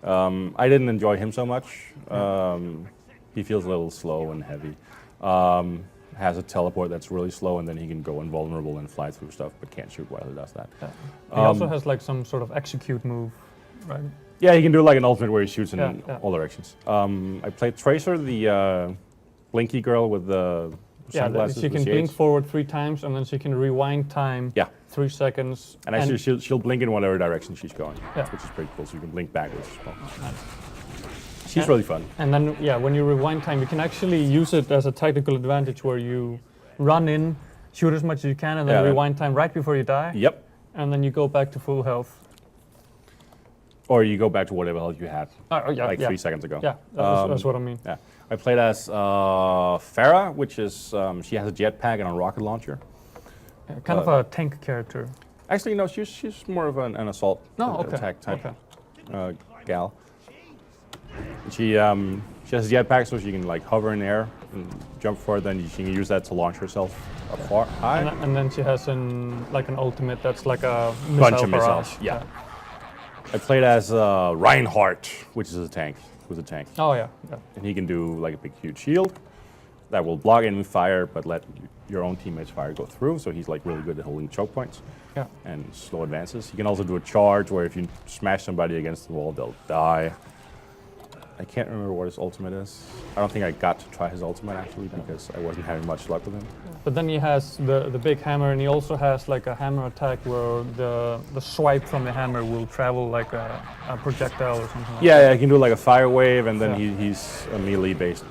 I didn't enjoy him so much. He feels a little slow and heavy. Has a teleport that's really slow, and then he can go invulnerable and fly through stuff, but can't shoot while he does that. Yeah. He also has like some sort of execute move, right? Yeah, he can do like an ultimate where he shoots in Yeah. all directions. I played Tracer, the blinky girl with the sunglasses. she with can blink shades. forward 3 times, and then she can rewind time. Yeah. 3 seconds. And actually, she'll blink in whatever direction she's going, Yeah. which is pretty cool. So you can blink backwards as well. Nice. She's Yeah. really fun. And then, yeah, when you rewind time, you can actually use it as a tactical advantage where you run in, shoot as much as you can, and then Yeah. rewind time right before you die. Yep. And then you go back to full health. Or you go back to whatever health you had, Oh, yeah, like yeah. 3 seconds ago. Yeah, that's what I mean. Yeah. I played as Farah, which is she has a jetpack and a rocket launcher. Kind of a tank character. Actually, no, she's more of an assault attack type gal. She has a jetpack, so she can like hover in the air and jump forward. Then she can use that to launch herself up far high. And then she has an ultimate that's like a missile Bunch of barrage. missiles. Yeah. I played as Reinhardt, which is a tank. Who's a tank, Oh yeah. Yeah. and he can do like a big, huge shield that will block enemy fire, but let your own teammates' fire go through. So he's like really good at holding choke points Yeah. and slow advances. He can also do a charge where if you smash somebody against the wall, they'll die. I can't remember what his ultimate is. I don't think I got to try his ultimate actually because I wasn't having much luck with him. But then he has the big hammer, and he also has like a hammer attack where the swipe from the hammer will travel like a projectile or something like that. Yeah, he can do like a fire wave, and then Yeah. he's a melee-based,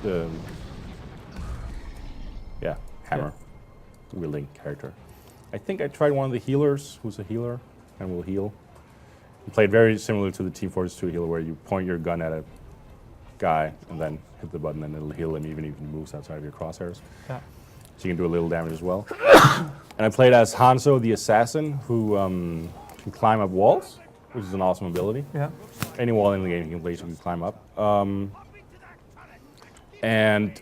hammer wielding character. I think I tried one of the healers, who's a healer and will heal. He played very similar to the Team Fortress 2 healer, where you point your gun at a guy and then hit the button, and it'll heal him even if he moves outside of your crosshairs. Yeah. So you can do a little damage as well. And I played as Hanzo, the assassin, who can climb up walls, which is an awesome ability. Yeah. Any wall in the game you can place, you can climb up. And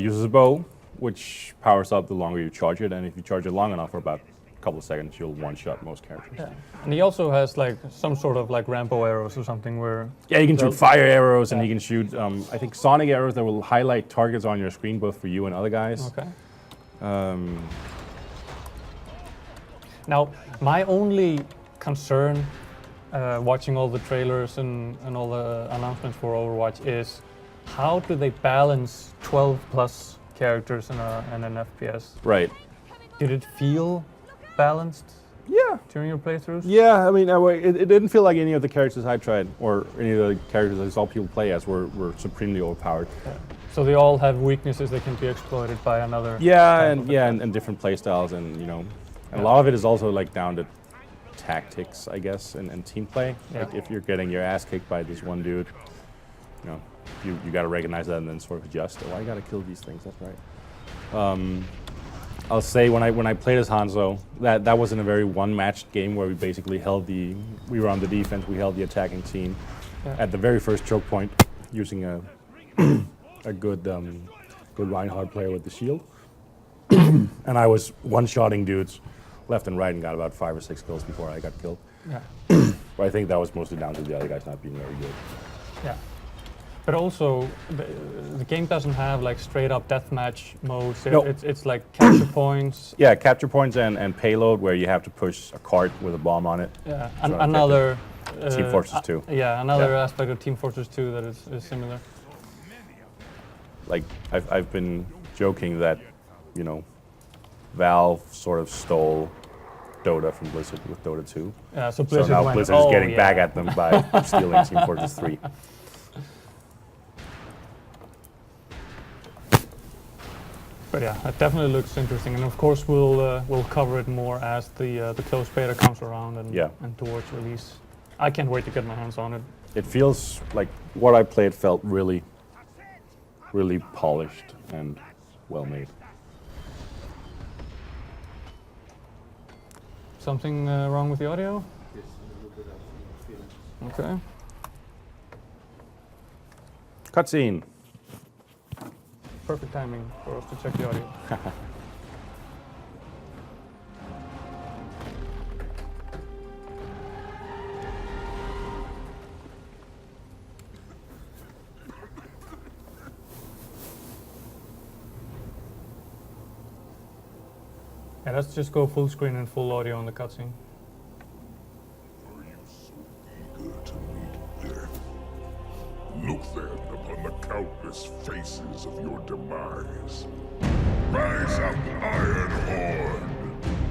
uses a bow, which powers up the longer you charge it. And if you charge it long enough, for about a couple of seconds, you'll one-shot most characters. Yeah. And he also has like some sort of like Rambo arrows or something where. Yeah, you can shoot fire arrows, and Yeah. you can shoot, I think, sonic arrows that will highlight targets on your screen, both for you and other guys. Okay. Um, Now, my only concern watching all the trailers and all the announcements for Overwatch is how do they balance 12 plus characters in an FPS? right. Did it feel balanced Yeah. during your playthroughs? Yeah, I mean, it didn't feel like any of the characters I tried, or any of the characters I saw people play as, were supremely overpowered. So they all have weaknesses that can be exploited by another. Yeah, type and of and different play styles, and and Yeah. a lot of it is also like down to tactics, I guess, and team play. Yeah. Like if you're getting your ass kicked by this one dude, you got to recognize that and then sort of adjust. Oh, I got to kill these things. That's right. I'll say when I played as Hanzo, that wasn't a very one-matched game where we basically we were on the defense, we held the attacking team Yeah. at the very first choke point using a a good Reinhardt player with the shield. And I was one-shotting dudes left and right and got about 5 or 6 kills before I got killed. Yeah. But I think that was mostly down to the other guys not being very good. Yeah. But also, the game doesn't have like straight up deathmatch modes. No. It's like capture points. Yeah, capture points and payload where you have to push a cart with a bomb on it. Yeah. So Another. Team Fortress 2. Yeah, another Yeah. aspect of Team Fortress 2 that is similar. Like I've been joking that, you know, Valve sort of stole Dota from Blizzard with Dota 2. Yeah, so So Blizzard now went, Blizzard is "Oh, getting yeah." back at them by stealing Team Fortress 3. But yeah, it definitely looks interesting, and of course we'll cover it more as the closed beta comes around and Yeah. and towards release. I can't wait to get my hands on it. It feels like what I played felt really, really polished and well made. Something wrong with the audio? Yes, a little bit of feeling. Okay. Cutscene. Perfect timing for us to check the audio. Yeah, let's just go full screen and full audio on the cutscene. Are you so eager to meet death? Look then upon the countless faces of your demise. Rise up, Iron Horde!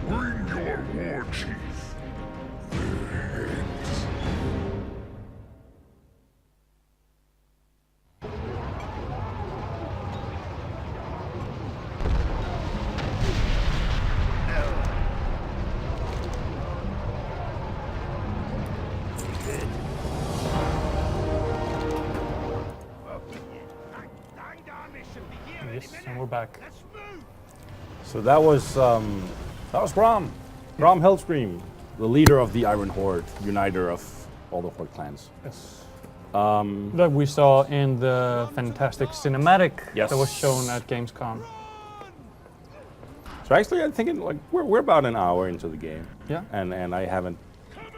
Bring your war chief their heads. Yes, and we're back. So that was Grom. Grom Hellscream, the leader of the Iron Horde, uniter of all the Horde clans. Yes. That we saw in the fantastic cinematic Yes. that was shown at Gamescom. So actually, I'm thinking like we're about an hour into the game. Yeah. And I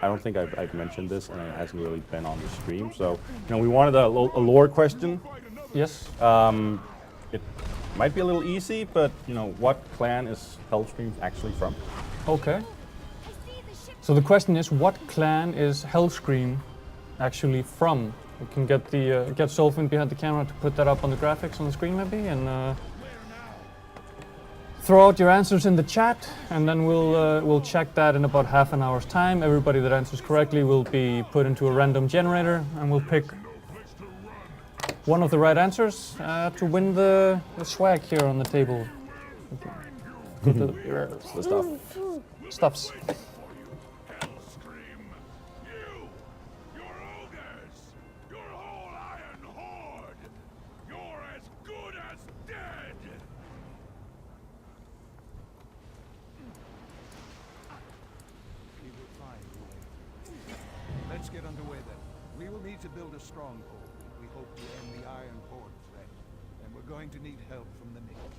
don't think I've mentioned this, and it hasn't really been on the stream. So we wanted a lore question. Yes. It might be a little easy, but what clan is Hellscream actually from? Okay. So the question is, what clan is Hellscream actually from? We can get the get Solfin behind the camera to put that up on the graphics on the screen maybe, and throw out your answers in the chat, and then we'll check that in about half an hour's time. Everybody that answers correctly will be put into a random generator, and we'll pick one of the right answers to win the swag here on the table. The stuff. Stuffs. Scream! Your ogres! Your whole Iron Horde! You're as good as dead! We will find a way. Let's get underway then. We will need to build a stronghold. We hope to end the Iron Horde threat. And we're going to need help from the natives.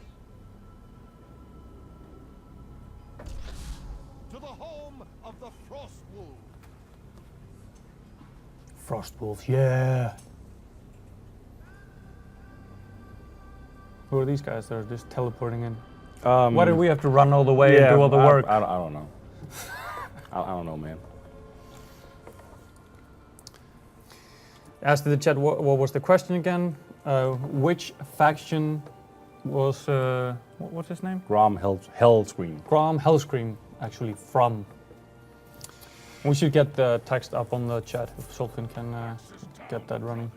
To the home of the Frostwolves. Frostwolves, yeah. Who are these guys that are just teleporting in? Why did we have to run all the way and do all the work? I don't know. I don't know, man. Asked in the chat, what was the question again? Which faction was, what's his name? Grom Hellscream. Grom Hellscream, actually, from. We should get the text up on the chat if Solfin can get that running.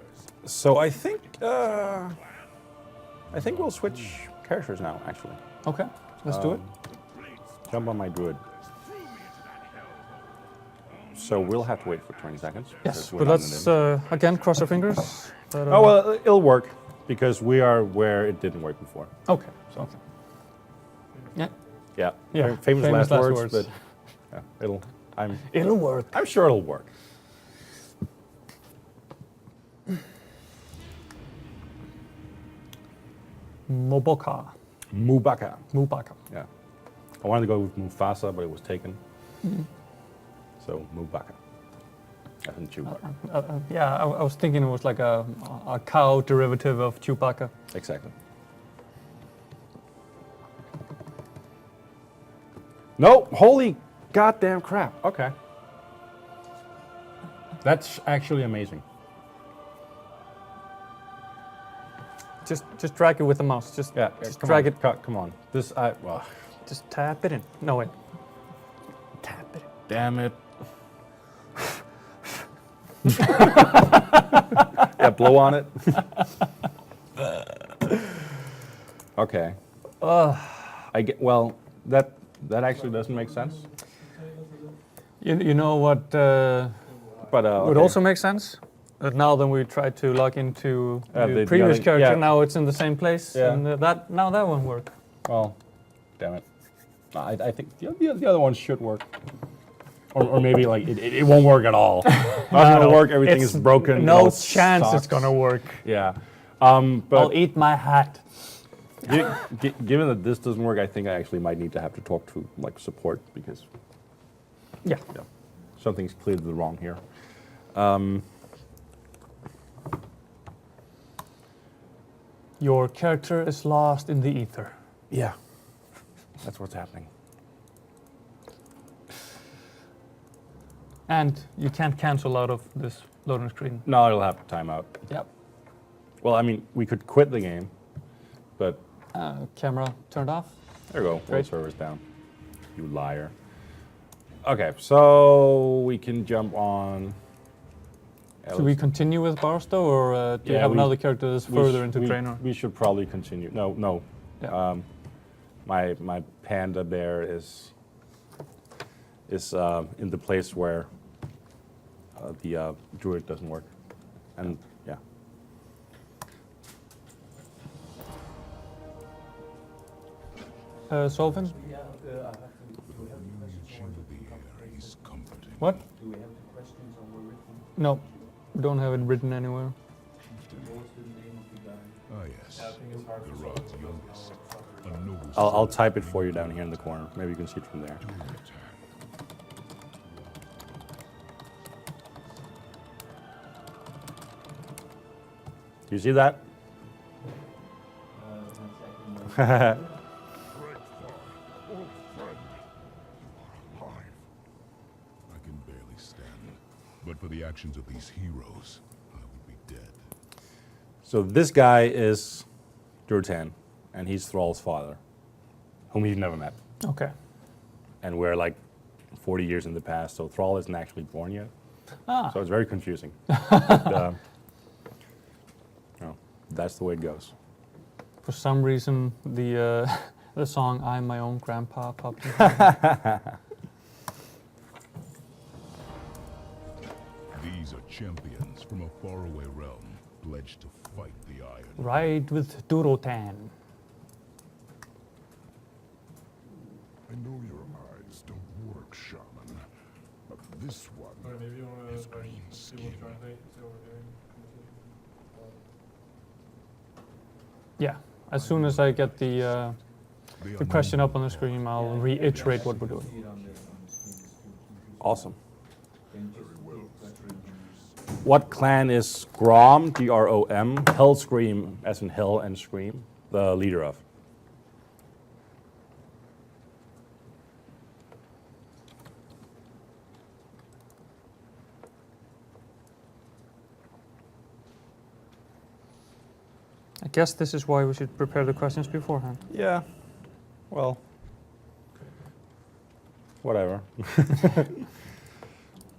So I think we'll switch characters now, actually. Okay, let's do it. Jump on my druid. So we'll have to wait for 20 seconds. Yes, because we're but not let's, in. again, cross our fingers. But, Oh, well, it'll work, because we are where it didn't work before. Okay, so, okay. Yeah. Yeah, Yeah, famous last words, words. but yeah, It'll work. I'm sure it'll work. Mubaka. Mubaka. Mubaka. Yeah. I wanted to go with Mufasa, but it was taken. So Mubaka. As in Chewbacca. Yeah, I was thinking it was like a cow derivative of Chewbacca. Exactly. No, holy goddamn crap. Okay. That's actually amazing. Just drag it with the mouse. Just Just drag it. Come on. Well, Just tap it in. No, wait. Tap it in. damn it. Yeah, blow on it. Okay. I get, well, that actually doesn't make sense. You know what But would okay. also make sense? Now then we try to log into the the previous other- character. yeah. Now it's in the same place, Yeah. and that won't work. Well, damn it. I think the other one should work. Or maybe like it won't work at all. Not gonna work. Everything is broken. it No all chance sucks. it's gonna work. Yeah. I'll But eat my hat. given that this doesn't work, I think I actually might need to have to talk to like support because Yeah. something's clearly wrong here. Your character is lost in the ether. Yeah. That's what's happening. And you can't cancel out of this loading screen. No, it'll have to time out. Yep. Well, I mean, we could quit the game, but Camera turned off. there we go. World Great. server's down. You liar. Okay, so we can jump on. Should we continue with Barstow, or do you Yeah, have we- another character that's further into Draenor? We should probably continue. No. Yeah. My panda bear is in the place where the druid doesn't work, and yeah. Solvin? Yeah, do we have any questions? Is comforting. What? Do we have the questions on the written? No, we don't have it written anywhere. What was the name of the guy? Ah, yes. Garad's youngest. A noble I'll type it for you down here in the corner. Maybe you can see it from there. Do you see that? 1 second. alive. I can barely stand. But for the actions of these heroes, I would be dead. So this guy is Durtan, and he's Thrall's father, whom we've never met. Okay. And we're like 40 years in the past, so Thrall isn't actually born yet. Ah. So it's very confusing. But, that's the way it goes. For some reason, the song "I'm My Own Grandpa" popped in. These are champions from a faraway realm, pledged to fight the Iron. Ride with Durotan. I know your eyes don't work, shaman, but this one is green skin. Yeah. As soon as I get the question up on the screen, I'll reiterate what we're doing. See it on the screen. Awesome. Can you just click that What clan is Grom, Grom, Hellscream, as in Hell and Scream, the leader of? I guess this is why we should prepare the questions beforehand. Yeah. Well, whatever.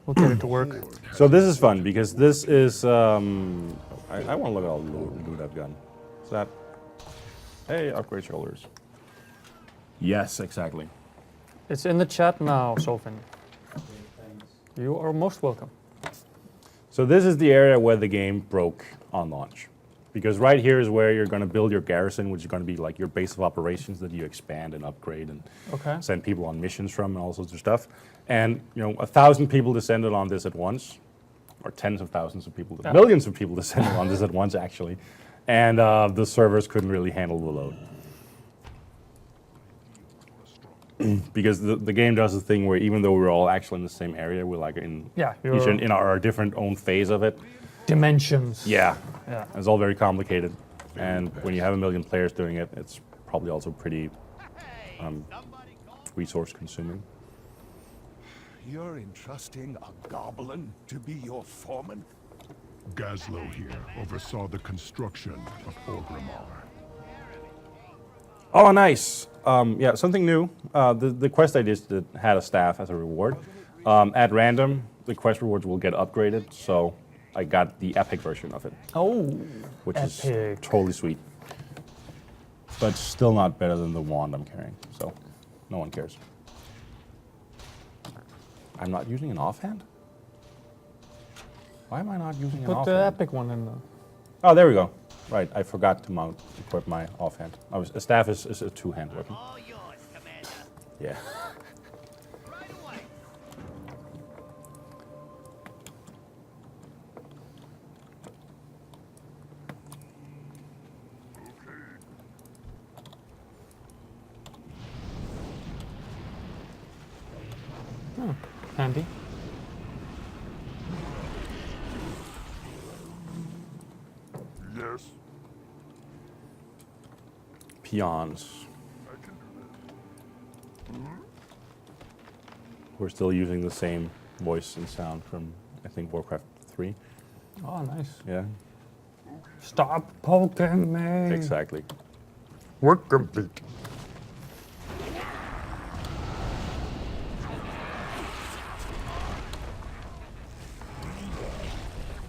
We'll get it to work. So this is fun because this is. I want to look at all the loot I've gotten. Is that? Hey, upgrade shoulders. Yes, exactly. It's in the chat now, Solfin. You are most welcome. So this is the area where the game broke on launch. Because right here is where you're going to build your garrison, which is going to be like your base of operations that you expand and upgrade and Okay. send people on missions from and all sorts of stuff. And 1,000 people descended on this at once, or tens of thousands of people, Yeah. millions of people descended on this at once actually. And the servers couldn't really handle the load. because the game does the thing where even though we're all actually in the same area, we're like in Yeah, each in our different own phase of it. dimensions. Yeah, Yeah. it's all very complicated, and when you have a million players doing it, it's probably also pretty resource consuming. You're entrusting a goblin to be your foreman? Gazlo here oversaw the construction of Orgrimmar. Oh, nice. Yeah, something new. The quest I did had a staff as a reward. At random, the quest rewards will get upgraded, so I got the epic version of it, Oh, which is epic. totally sweet. But still not better than the wand I'm carrying, so no one cares. I'm not using an offhand? Why am I not using an Put offhand? the epic one in there. Oh, there we go. Right, I forgot to equip my offhand. A staff is a two-hand weapon. All yours, Commander. Yeah. Right away. Handy. Yes, Peons. I can do that. We're still using the same voice and sound from, I think, Warcraft 3. Oh, nice. Yeah, Stop poking me. exactly. Work complete.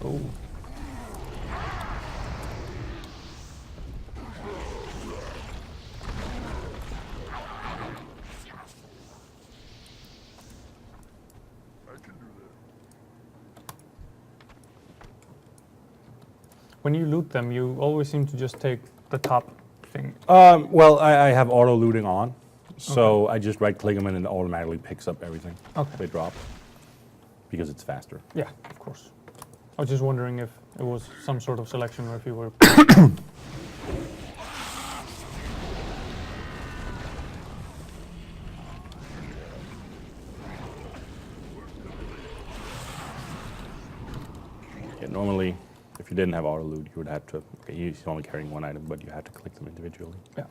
Oh. I can do that. When you loot them, you always seem to just take the top thing. Well, I have auto looting on, so I just right-click them and it automatically picks up everything Okay. they drop because it's faster. Yeah, of course. I was just wondering if it was some sort of selection or if you were. Yeah, normally, if you didn't have auto loot, you would have to. Okay, he's only carrying one item, but you had to click them individually. Yeah.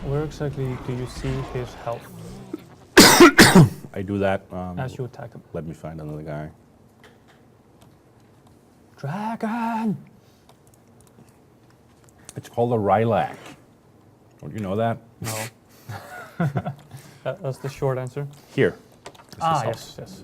Where exactly do you see his health I do that. as you attack him? Let me find another guy. Dragon! It's called a Rylac. Don't you know that? No. That's the short answer. Here. This Ah, helps. yes, yes.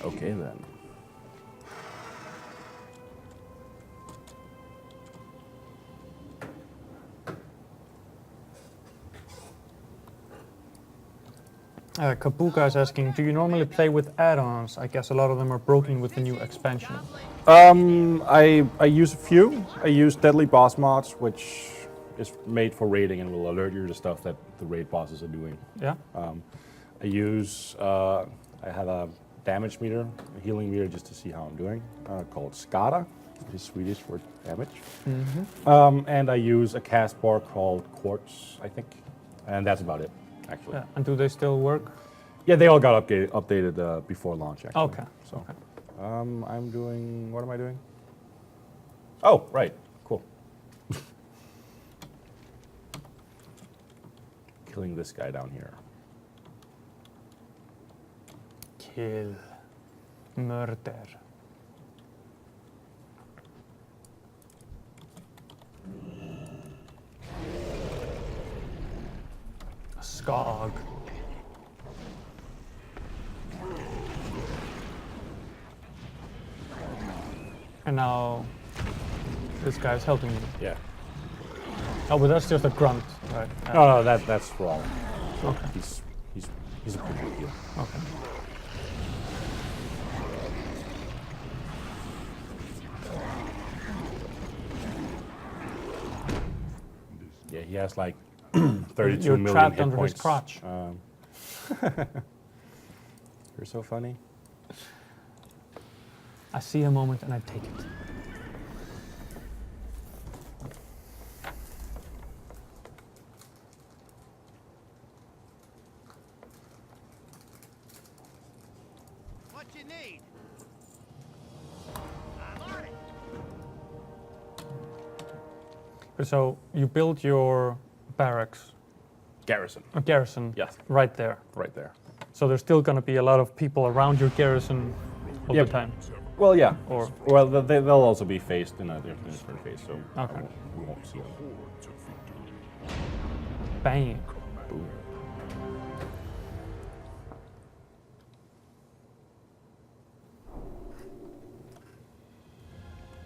Okay then. Kabuka is asking, do you normally play with add-ons? I guess a lot of them are broken with the new expansion. I use a few. I use Deadly Boss mods, which is made for raiding and will alert you to stuff that the raid bosses are doing. Yeah? I use, I have a damage meter, a healing meter just to see how I'm doing, called Skada, which is Swedish for damage. And I use a cast bar called Quartz, I think. And that's about it, actually. Yeah. And do they still work? Yeah, they all got updated before launch, actually. Okay. So, I'm doing, what am I doing? Oh, right, cool. Killing this guy down here. Kill. Murder. Skog. And now this guy's helping me. Yeah. Oh, but that's just a grunt, right? No, that's wrong. Okay. He's a pretty good deal. Okay. Yeah, he has like 32 You're million trapped hit under points. his crotch. You're so funny. I see a moment and I take it. What you need? I'm on it. So you built your barracks, Garrison. a garrison, Yes. right there. Right there. So there's still going to be a lot of people around your garrison all Yep. the time. Well, yeah. Or- well, they'll also be faced in a different phase, so Okay. we won't see them. Bang. Boom.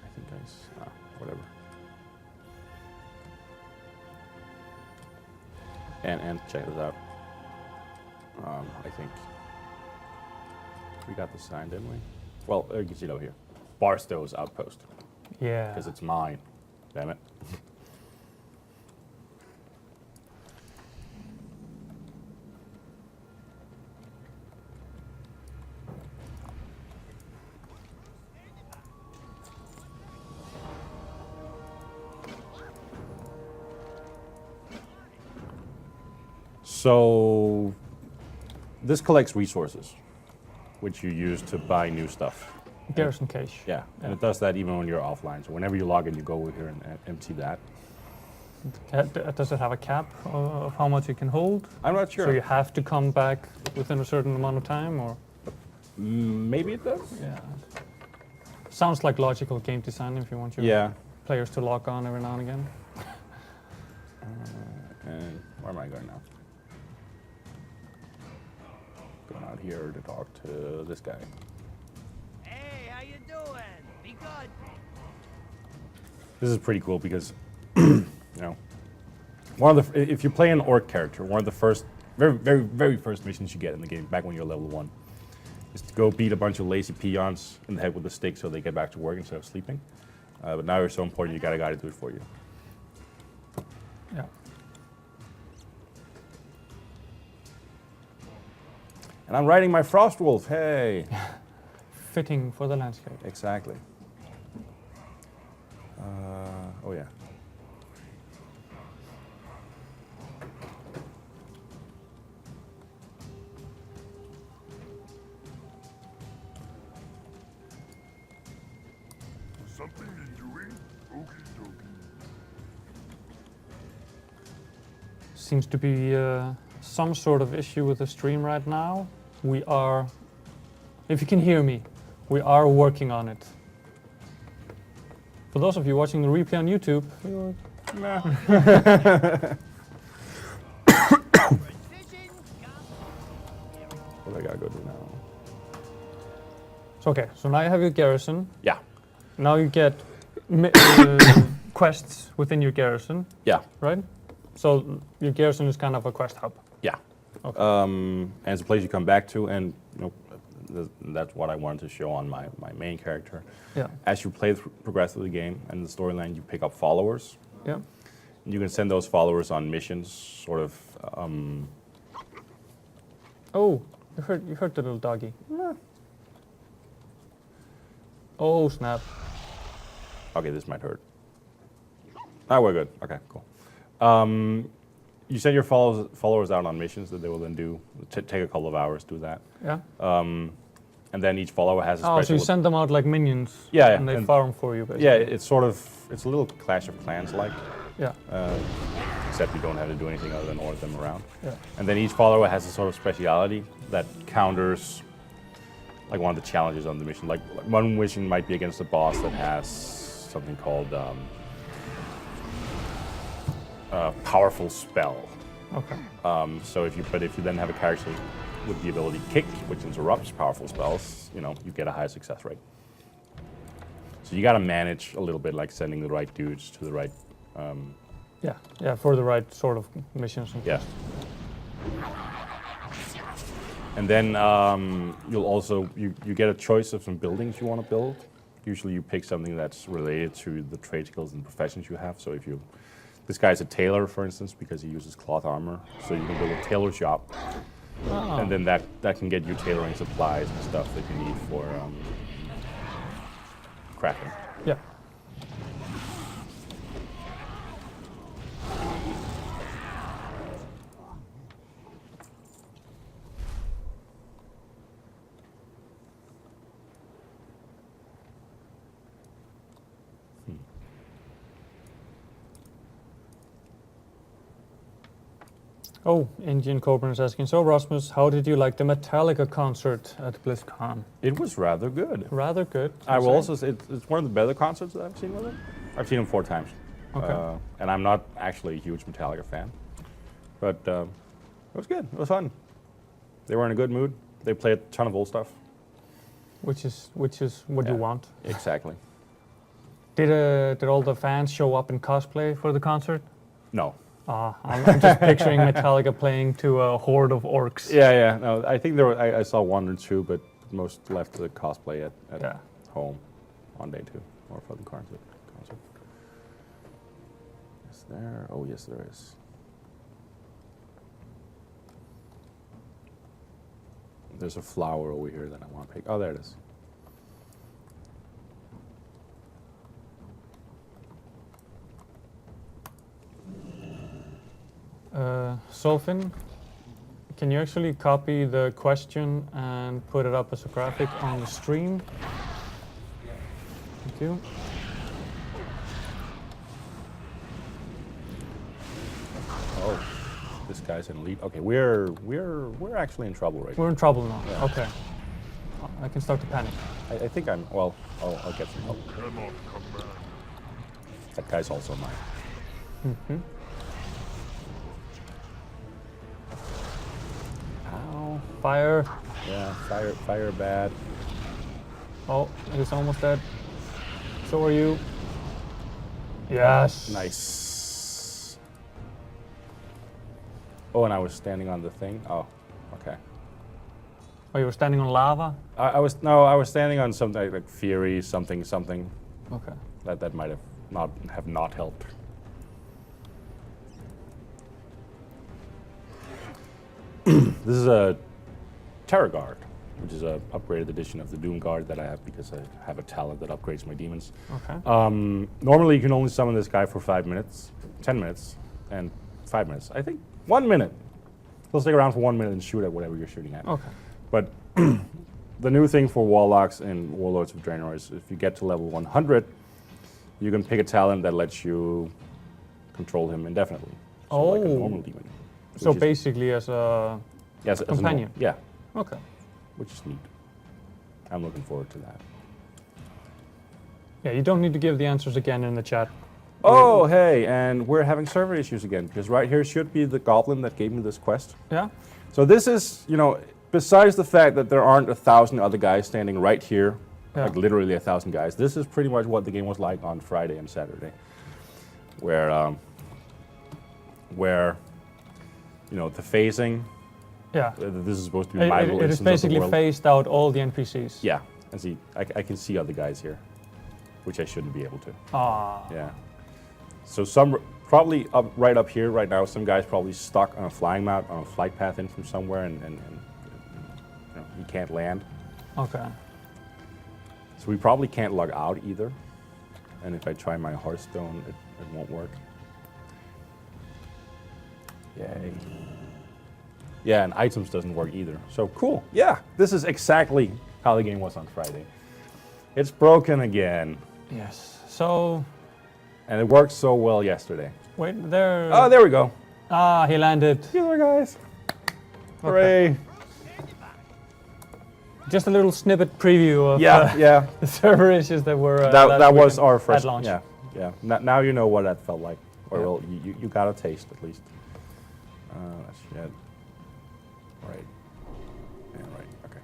I think whatever. And check this out. I think we got the sign, didn't we? Well, you can see it over here. Barstow's outpost, Yeah. because it's mine. Damn it. So this collects resources, which you use to buy new stuff. Garrison cache. Yeah, and it does that even when you're offline. So whenever you log in, you go over here and empty that. Does it have a cap of how much you can hold? I'm not sure. So you have to come back within a certain amount of time, or? Maybe it does. Yeah. Sounds like logical game design if you want your Yeah. players to log on every now and again. And where am I going now? Going out here to talk to this guy. Hey, how you doing? Be good. This is pretty cool because, you know, if you play an orc character, one of the first, very first missions you get in the game, back when you're level 1, is to go beat a bunch of lazy peons in the head with a stick so they get back to work instead of sleeping. But now you're so important, you got a guy to do it for you. Yeah. And I'm riding my frost wolf. Hey. Fitting for the landscape. Exactly. Oh yeah. Something in doing? Okie dokie. Seems to be some sort of issue with the stream right now. We are, if you can hear me, we are working on it. For those of you watching the replay on YouTube, What do I gotta go do now? so okay, so now you have your garrison. Yeah. Now you get quests within your garrison, Yeah. right? So your garrison is kind of a quest hub. Yeah. Okay. And it's a place you come back to, and you know, that's what I wanted to show on my main character. Yeah. As you progress through the game and the storyline, you pick up followers. Yeah. You can send those followers on missions, sort of. Oh, you heard the little doggy. Oh snap! Okay, this might hurt. Ah, we're good. Okay, cool. You send your followers out on missions that they will then do. Take a couple of hours to do that. Yeah. And then each follower has a Oh, so special. you send them out like minions. Yeah, yeah, And they and- farm for you, basically. Yeah, it's a little Clash of Clans like, Yeah. except you don't have to do anything other than order them around. Yeah. And then each follower has a sort of speciality that counters like one of the challenges on the mission. Like one mission might be against a boss that has something called powerful spell. Okay. So if you then have a character with the ability Kick, which interrupts powerful spells, you get a high success rate. So you got to manage a little bit, like sending the right dudes to the right. Yeah, for the right sort of missions. And Yeah. And then you'll also you get a choice of some buildings you want to build. Usually you pick something that's related to the trade skills and professions you have. So if this guy's a tailor, for instance, because he uses cloth armor, so you can build a tailor shop, and then that can get you tailoring supplies and stuff that you need for crafting. Yeah. Oh, Indian Cobra is asking, so Rasmus, how did you like the Metallica concert at BlizzCon? It was rather good. Rather good. I will also say it's one of the better concerts that I've seen with it. I've seen him 4 times. Okay. And I'm not actually a huge Metallica fan. But it was good. It was fun. They were in a good mood. They played a ton of old stuff. Which is what you want. Exactly. Did all the fans show up in cosplay for the concert? No. I'm just picturing Metallica playing to a horde of orcs. Yeah. No, I think I saw 1 or 2, but most left the cosplay at home on day 2 or for the concert. Is there? Oh, yes, there is. There's a flower over here that I want to pick. Oh, there it is. Solfin, can you actually copy the question and put it up as a graphic on the stream? Thank you. Oh, this guy's in lead. Okay, we're actually in trouble right now. We're in trouble now. Yeah. Okay. I can start to panic. I think I'm. Well, I'll get some help. That guy's also mine. Mm-hmm. Ow. Fire. Yeah, fire bad. Oh, it's almost dead. So are you. Yes. Nice. Oh, and I was standing on the thing. Oh, okay. Oh, you were standing on lava? I was standing on something like Fury, something. Okay. That might have not helped. This is a Terror Guard, which is a upgraded edition of the Doom Guard that I have because I have a talent that upgrades my demons. Okay. Normally you can only summon this guy for 5 minutes, 10 minutes, and 5 minutes. I think 1 minute. He'll stick around for 1 minute and shoot at whatever you're shooting at. Okay. But the new thing for Warlocks in Warlords of Draenor is if you get to level 100, you can pick a talent that lets you control him indefinitely. So like a normal demon. So basically as a companion? Yeah, Okay. which is neat. I'm looking forward to that. Yeah, you don't need to give the answers again in the chat. Oh, hey, and we're having server issues again, because right here should be the goblin that gave me this quest. Yeah? So this is, besides the fact that there aren't 1,000 other guys standing right here, like literally 1,000 guys, this is pretty much what the game was like on Friday and Saturday, where the phasing. Yeah. This is supposed to be my It is basically phased out all the NPCs. Yeah, and see, I can see other guys here, which I shouldn't be able to. Ah. Yeah. So some probably right up here right now, some guy's probably stuck on a flying mount on a flight path in from somewhere, and he can't land. Okay. So we probably can't log out either. And if I try my Hearthstone, it won't work. Yay. Yeah, and items doesn't work either. So cool. Yeah, this is exactly how the game was on Friday. It's broken again. Yes. So. And it worked so well yesterday. Wait, there. Oh, there we go. Ah, he landed. Here we go, guys. Hooray. Just a little snippet preview of the server issues that were. That was our first launch. Yeah. Now you know what that felt like, or well, you got a taste at least. Shed. Right. Yeah, right. Okay.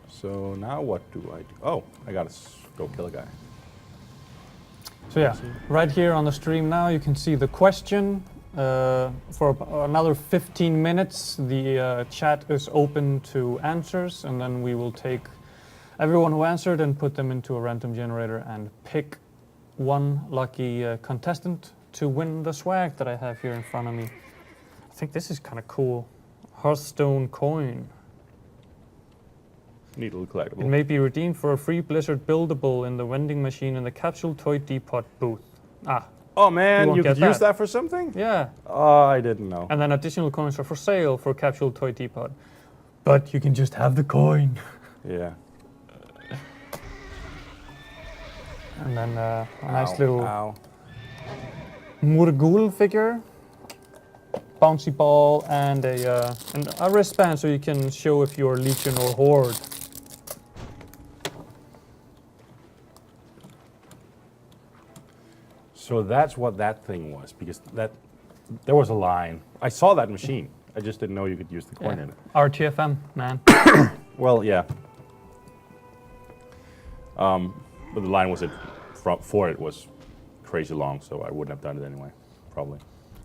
So now what do I do? Oh, I gotta go kill a guy. So yeah, right here on the stream now you can see the question. For another 15 minutes, the chat is open to answers, and then we will take everyone who answered and put them into a random generator and pick one lucky contestant to win the swag that I have here in front of me. I think this is kind of cool. Hearthstone coin. Neat little collectible. It may be redeemed for a free Blizzard buildable in the vending machine in the Capsule Toy Depot booth. Ah, Oh man, won't you get could use that. that for something? yeah. Oh, I didn't know. And then additional coins are for sale for Capsule Toy Depot. But you can just have the coin. Yeah. And then a nice Ow, little ow. Murgul figure, bouncy ball, and a wristband so you can show if you're Legion or Horde. So that's what that thing was, because there was a line. I saw that machine. I just didn't know you could use the coin in it. RTFM, man. Well, yeah. But the line for it was crazy long, so I wouldn't have done it anyway, probably.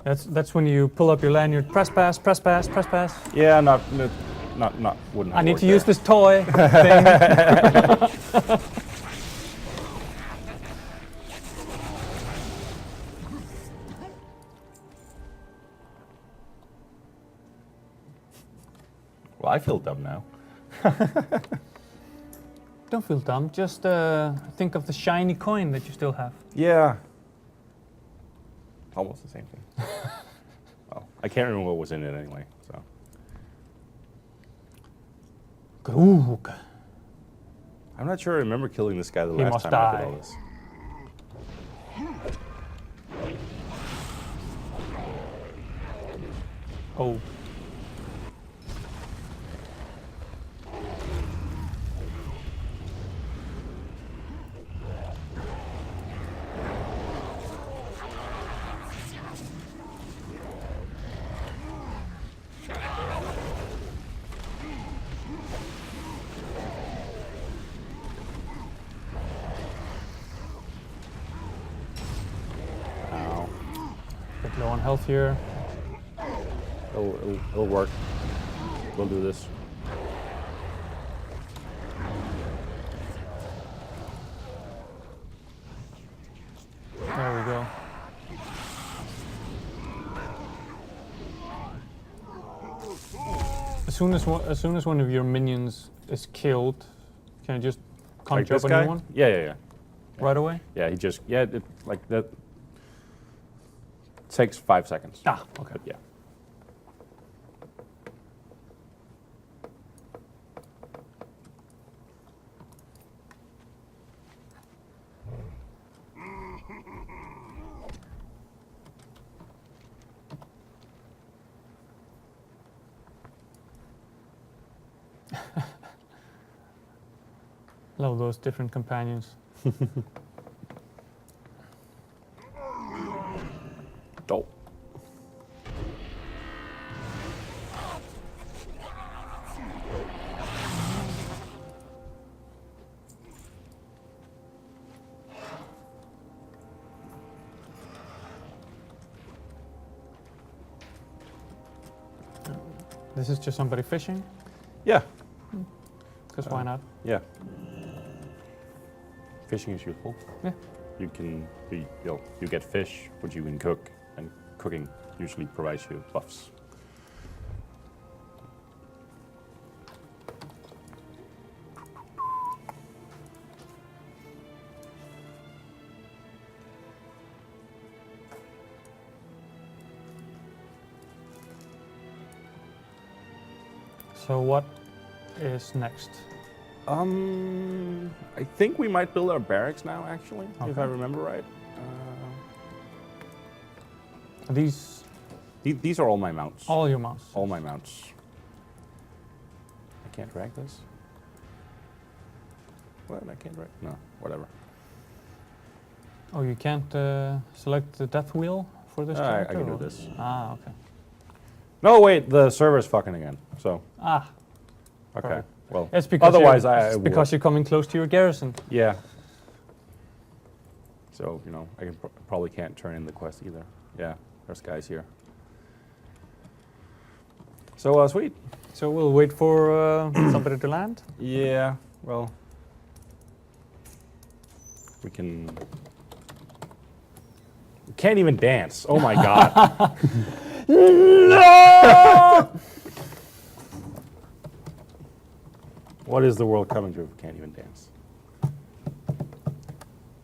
That's when you pull up your lanyard, press pass, press pass, press pass. Yeah, wouldn't have I need worked to use there. this toy thing. Well, I feel dumb now. Don't feel dumb, just think of the shiny coin that you still have. Yeah. Almost the same thing. Well, I can't remember what was in it anyway, so. Grug. I'm not sure I remember killing this guy the He last must time I did die. all this. Oh. Ow. Bit low on health here. It'll work. We'll do this. There we go. As soon as one of your minions is killed, can you just Like conjure this up a guy? new one Yeah. right away? Yeah, like that. Takes 5 seconds. Ah, okay. But yeah. Love those different companions. Dope. This is just somebody fishing, Yeah. because why not? Yeah. Fishing is useful. Yeah. You get fish, which you can cook, and cooking usually provides you buffs. So what is next? I think we might build our barracks now, actually, if Okay. I remember right. These These are all my mounts. all your mounts. All my mounts. I can't drag this? What? I can't drag? No, whatever. Oh, you can't select the death wheel for this I character? can do or- this. Ah, okay. No, wait, the server's fucking again. So, Ah, okay. Perfect. Well, it's because otherwise it's because you're coming close to your garrison. yeah. So, you know, I can probably can't turn in the quest either. Yeah, there's guys here. So, sweet. So we'll wait for somebody to land. Yeah, well, we can. We can't even dance. Oh my god. No! What is the world coming to if we can't even dance?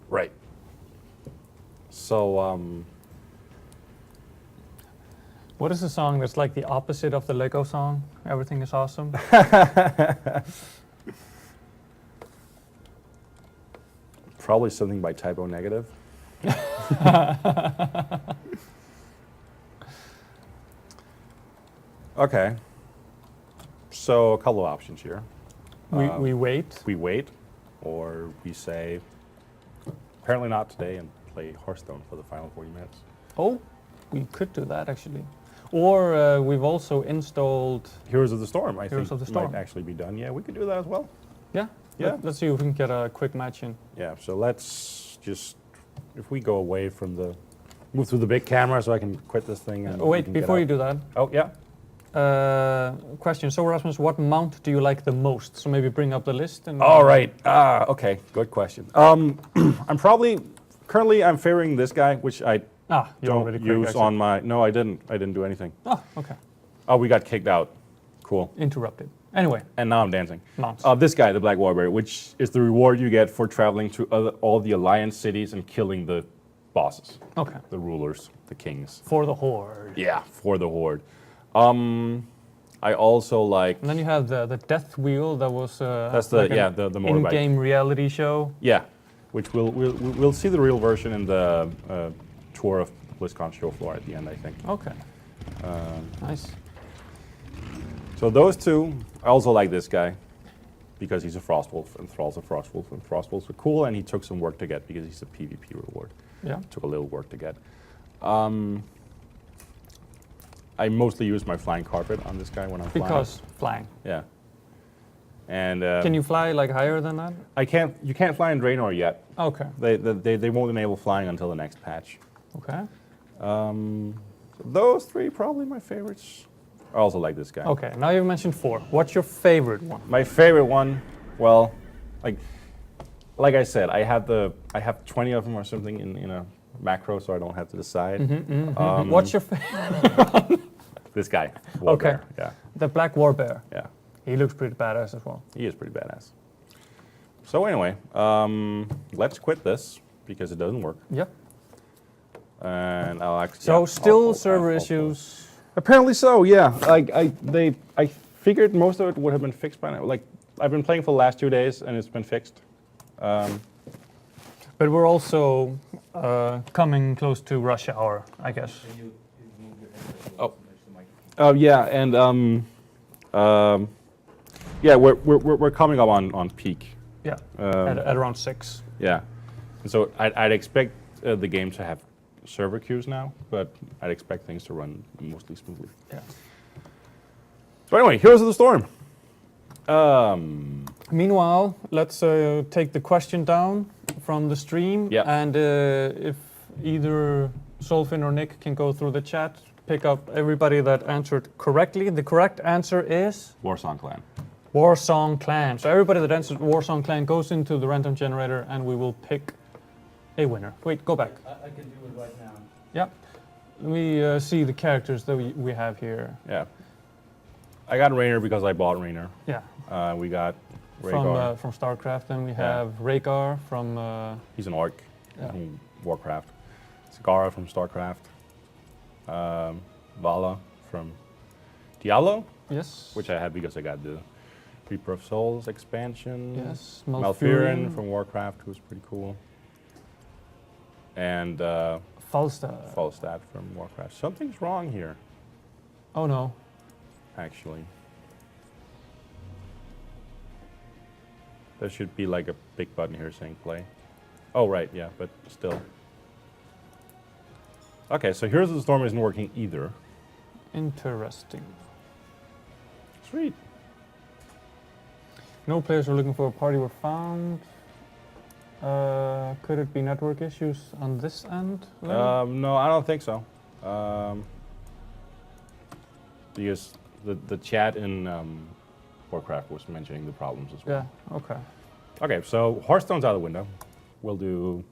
Right. So, What is the song that's like the opposite of the Lego song? Everything is awesome. probably something by Typo Negative. Okay. So a couple of options here. We wait. We wait, or we say, apparently not today, and play Hearthstone for the final 40 minutes. Oh, we could do that actually. Or we've also installed. Heroes of the Storm, I Heroes think, of the Storm. might actually be done. Yeah, we could do that as well. Yeah. Yeah. Let's see if we can get a quick match in. Yeah, so let's just, if we go away from the, move through the big camera so I can quit this thing. And Oh, we wait, can get before out. you do that. Oh, yeah. Question. So Rasmus, what mount do you like the most? So maybe bring up the list. And All right. Okay, good question. I'm probably, currently I'm favoring this guy, which I you already don't quick use exit. on my, no, I didn't do anything. Oh, okay. Oh, we got kicked out. Cool. Interrupted. Anyway, And now I'm dancing. mounts. This guy, the Black Warbear, which is the reward you get for traveling to all the Alliance cities and killing the bosses, Okay. the rulers, the kings. For the Horde. Yeah, for the Horde. I also like, And then you have the Death Wheel that was that's the, like yeah, an the motorbike. in-game reality show. Yeah, which we'll see the real version in the tour of BlizzCon show floor at the end, I think. Okay. Nice. So those two, I also like this guy because he's a Frostwolf, and Thrall's a Frostwolf, and Frostwolves are cool, and he took some work to get because he's a PvP reward. Yeah. Took a little work to get. I mostly use my flying carpet on this guy when I'm flying. Because flying. Yeah. And Can you fly like higher than that? I can't. You can't fly in Draenor yet. Okay. They won't enable flying until the next patch. Okay. Those three probably my favorites. I also like this guy. Okay. Now you've mentioned 4. What's your favorite one? My favorite one, well, like I said, I have 20 of them or something in a macro, so I don't have to decide. What's your favorite? This guy. Okay. Warbear, yeah, The Black Warbear. yeah. He looks pretty badass as well. He is pretty badass. So anyway, let's quit this because it doesn't work. Yep. And I'll actually. So still server issues. Apparently so, yeah. I figured most of it would have been fixed by now. Like, I've been playing for the last 2 days and it's been fixed. But we're also coming close to rush hour, I guess. Oh yeah, and yeah, we're coming up on peak. Yeah. At around 6. Yeah, and so I'd expect the game to have server queues now, but I'd expect things to run mostly smoothly. Yeah. So anyway, Heroes of the Storm. Meanwhile, let's take the question down from the stream. Yeah. And if either Solfin or Nick can go through the chat, pick up everybody that answered correctly. The correct answer is Warsong Clan. Warsong Clan. So everybody that answered Warsong Clan goes into the random generator and we will pick a winner. Wait, go back. I can do it right now. Yep. Let me see the characters that we have here. Yeah. I got Raynor because I bought Raynor. Yeah. We got Rhaegar. From StarCraft, and we have Rhaegar from. He's an orc Yeah. from Warcraft. Sagara from StarCraft. Vala from Diablo, Yes. which I had because I got the Reaper of Souls expansion. Yes. Malfurion from Warcraft, who's pretty cool. And Falstad. Falstad from Warcraft. Something's wrong here, Oh no. actually. There should be like a big button here saying play. Oh, right, yeah, but still. Okay, so Heroes of the Storm isn't working either. Interesting. Sweet. No players are looking for a party were found. Could it be network issues on this end? No, I don't think so. Because the chat in Warcraft was mentioning the problems as well. Yeah, okay. Okay, so Hearthstone's out of the window. We'll do...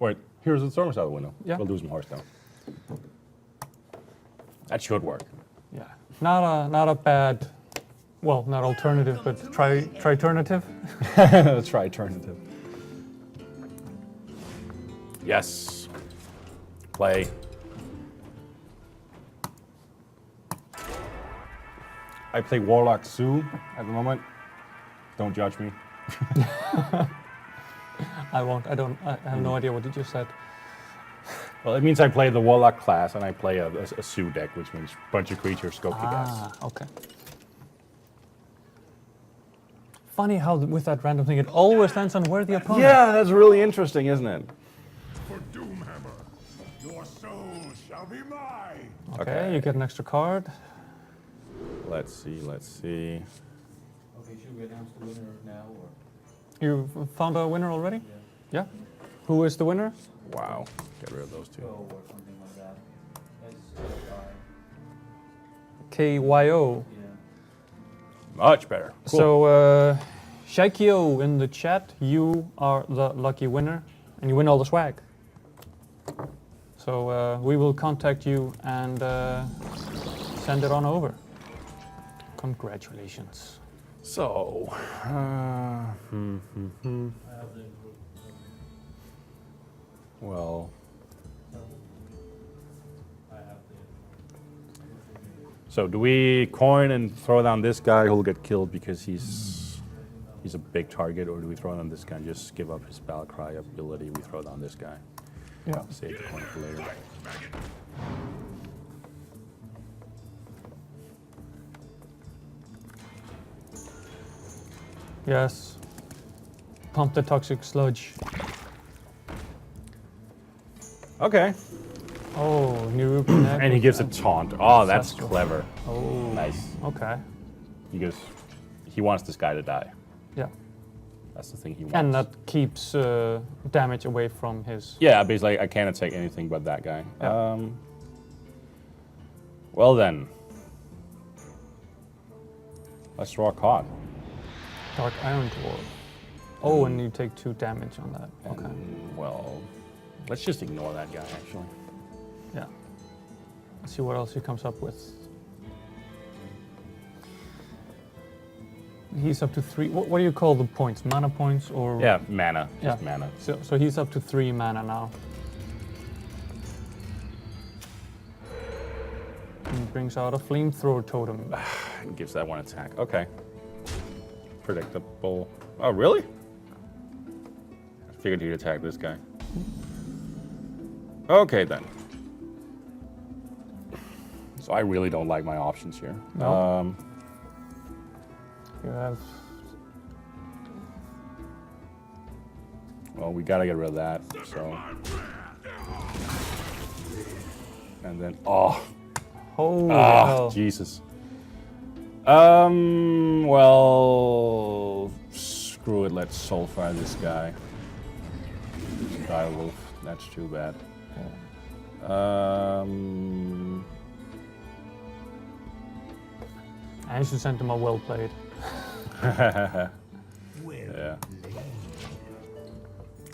Wait, Heroes of the Storm is out of the window. Yeah. We'll do some Hearthstone. That should work. Yeah. Not a bad, well, not alternative, but try-alternative. Let's try alternative. Yes. Play. I play Warlock Sue at the moment. Don't judge me. I won't. I have no idea what you just said. Well, it means I play the Warlock class and I play a Sue deck, which means a bunch of creatures go kick ass. Okay. Funny how with that random thing, it always lands on where the opponent. Yeah, that's really interesting, isn't it? For Doomhammer, your soul shall be mine. Okay, you get an extra card. Let's see. Okay, should we announce the winner now or? You found a winner already? Yeah. Who is the winner? Wow. Get rid of those two. Or something like that. S-I. KYO. Yeah. Much better. Cool. So, Shaikyo in the chat, you are the lucky winner, and you win all the swag. So we will contact you and send it on over. Congratulations. So, well, so do we coin and throw down this guy who'll get killed because he's a big target, or do we throw down this guy and just give up his battle cry ability? We throw down this guy. Yeah. Save the coin for later. Yes. Pump the toxic sludge. Okay. Oh, new connect. And he gives a taunt. Oh, that's Ancestral. clever. Oh, Nice. okay. Because he wants this guy to die. Yeah. That's the thing he wants. And that keeps damage away from his. Yeah, basically, I can't attack anything but that guy. Yeah. Well then, let's draw a card. Dark Iron Horde. Oh, and you take 2 damage on that. Okay. And, well, let's just ignore that guy, actually. Yeah. Let's see what else he comes up with. He's up to 3. What do you call the points? Mana points or? Yeah, mana. Just Yeah. mana. So he's up to 3 mana now. He brings out a flamethrower totem. And gives that one attack. Okay. Predictable. Oh, really? I figured he'd attack this guy. Okay, then. So I really don't like my options here. No. You have. Well, we gotta get rid of that. So. And then, oh, Holy ah, hell. Jesus. Well, screw it. Let's soulfire this guy. Direwolf. That's too bad. I should send him a well played. Yeah.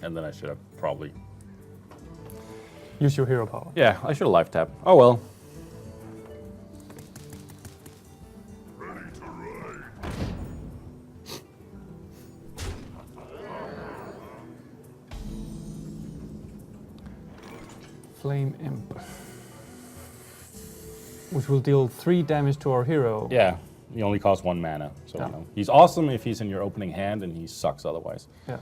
And then I should have probably. Use your hero power. Yeah, I should have life tapped. Oh well. Ready to ride. Flame Imp. Which will deal 3 damage to our hero. Yeah, he only costs 1 mana. So Yeah. you know, he's awesome if he's in your opening hand, and he sucks otherwise. Yeah.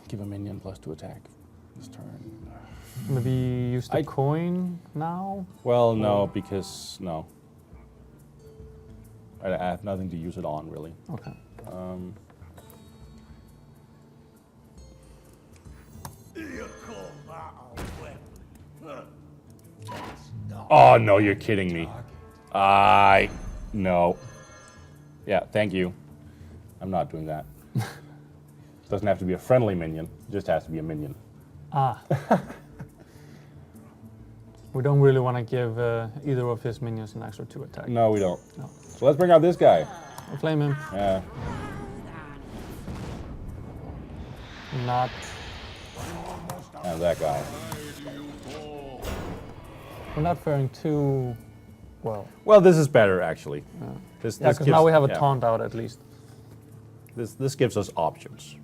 Give a minion +2 attack this turn. Maybe use the coin now? Well, no, because no. I have nothing to use it on, really. Okay. You call Oh no, you're kidding me. No. Yeah, thank you. I'm not doing that. Doesn't have to be a friendly minion, it just has to be a minion. Ah. We don't really want to give either of his minions an extra 2 attack. No, we don't. No. So let's bring out this guy. We'll flame him. Yeah. Not. And that guy. We're not faring too well. Well, this is better actually. This Yeah, because gives- now we have a yeah. taunt out at least. This gives us options.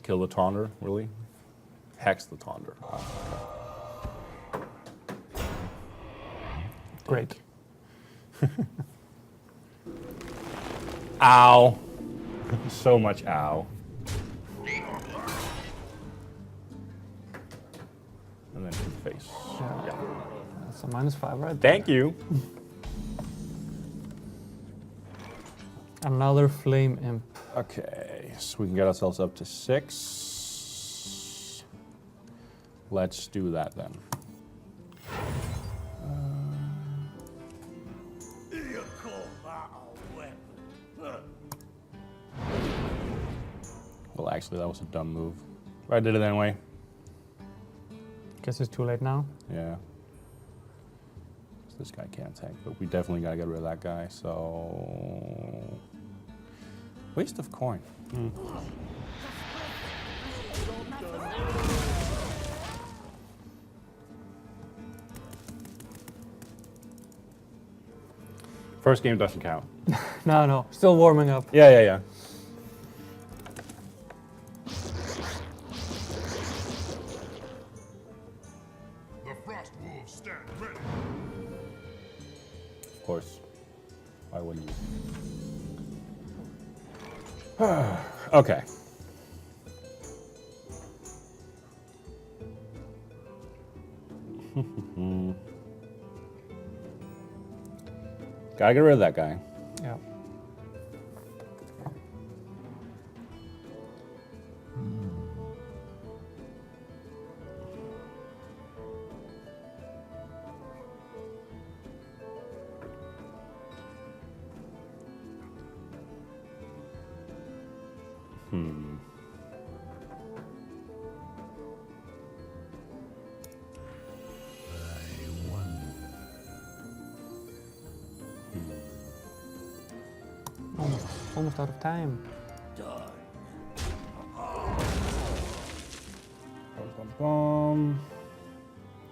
Kill the taunter, really? Hex the taunter. Great. Ow. So much ow. And then to the face. Yeah. That's a -5 right there. Thank you. Another flame imp. Okay, so we can get ourselves up to 6. Let's do that then. You call that a weapon? Well, actually, that was a dumb move. But I did it anyway. Guess it's too late now. Yeah. This guy can't tank, but we definitely gotta get rid of that guy, so... Waste of coin. First game doesn't count. No. Still warming up. Yeah. The Frost Wolves stand ready. Of course. Why wouldn't you? Okay. Gotta get rid of that guy. Yeah. Almost out of time. Bum.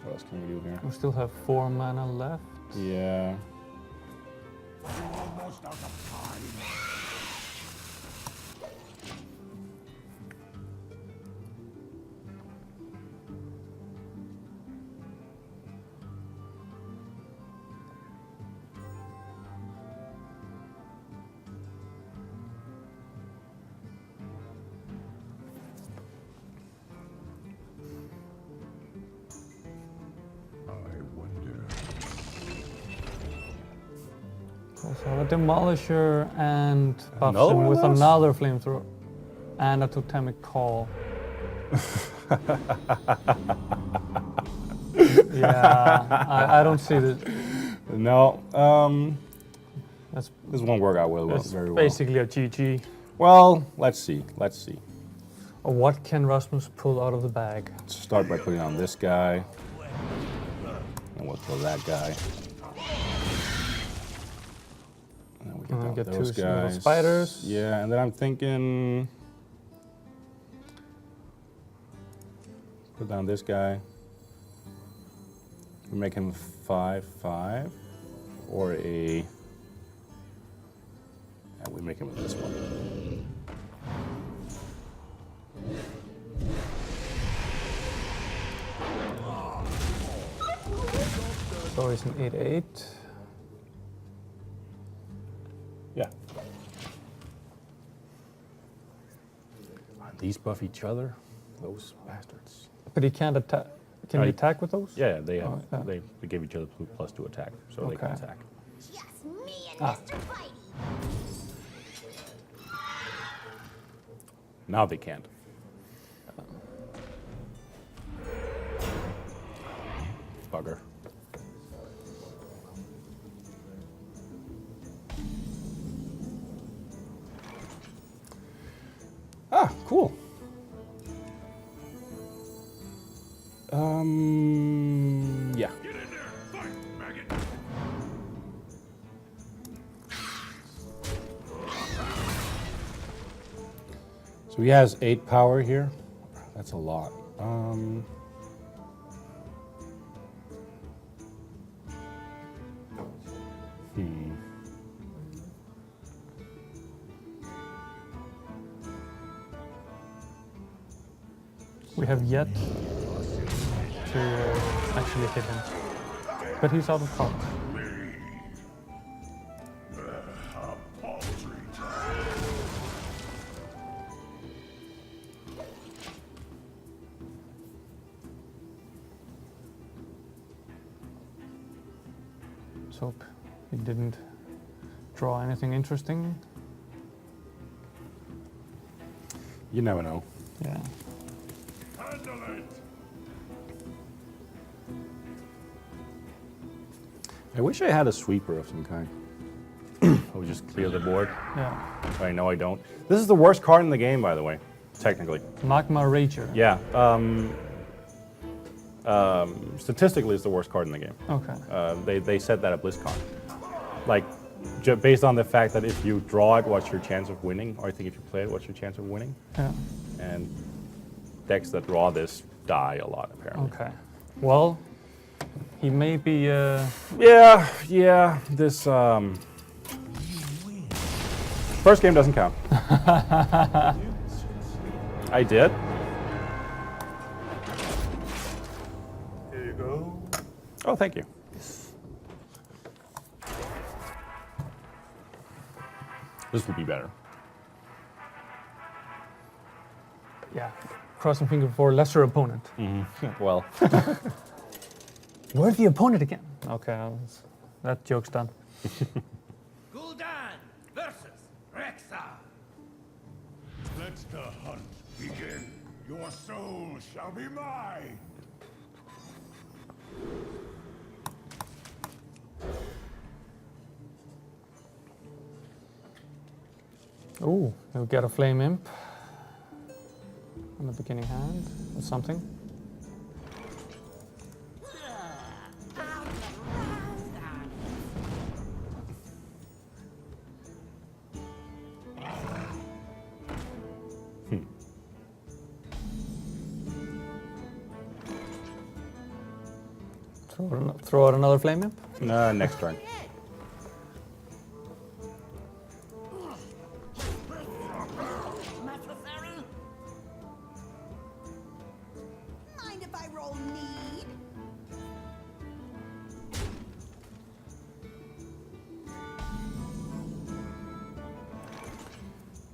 What else can we do here? We still have 4 mana left. Yeah. Almost out of time. Also a Demolisher and buffs Another him one with of those? another flamethrower. And a Totemic Call. Yeah, I don't see this. No. That's This won't work out It's very well. basically a GG. Well, let's see. Let's see. What can Rasmus pull out of the bag? Let's start by putting on this guy. And we'll kill that guy. And then we And then get get those 2 little guys. spiders. Yeah, and then I'm thinking... Put down this guy. We make him 5/5. Or a... And we make him this one. So he's an 8/8. Yeah. These buff each other? Those bastards. But he can't attack. Can he I- attack with those? Yeah, they have. Oh, yeah. They give each other +2 attack, so they can Okay. attack. Just me and Ah. Mr. Bitey. Now they can't. bugger. Ah, cool. Yeah. Get in there! Fight, maggot! So he has 8 power here. That's a lot. We have yet to actually hit him. But he's out of cards. Let's hope he didn't draw anything interesting. You never know. Yeah. Handle it! I wish I had a sweeper of some kind. I would just clear the board. Yeah. But I know I don't. This is the worst card in the game, by the way, technically. Magma Rager. Yeah. Statistically, it's the worst card in the game. Okay. They said that at BlizzCon. Like, based on the fact that if you draw it, what's your chance of winning? Or I think if you play it, what's your chance of winning? Yeah. And decks that draw this die a lot, apparently. Okay. Well, he may be. Yeah. This first game doesn't count. I did. Here you go. Oh, thank you. This would be better. Yeah. Crossing finger for lesser opponent. Well, Worthy opponent again. Okay, that joke's done. Gul'dan versus Rexa. Let the hunt begin. Your soul shall be mine. Ooh, you'll get a Flame Imp on the beginning hand or something. Throw out another Flame Imp? next turn. Mind if I roll need?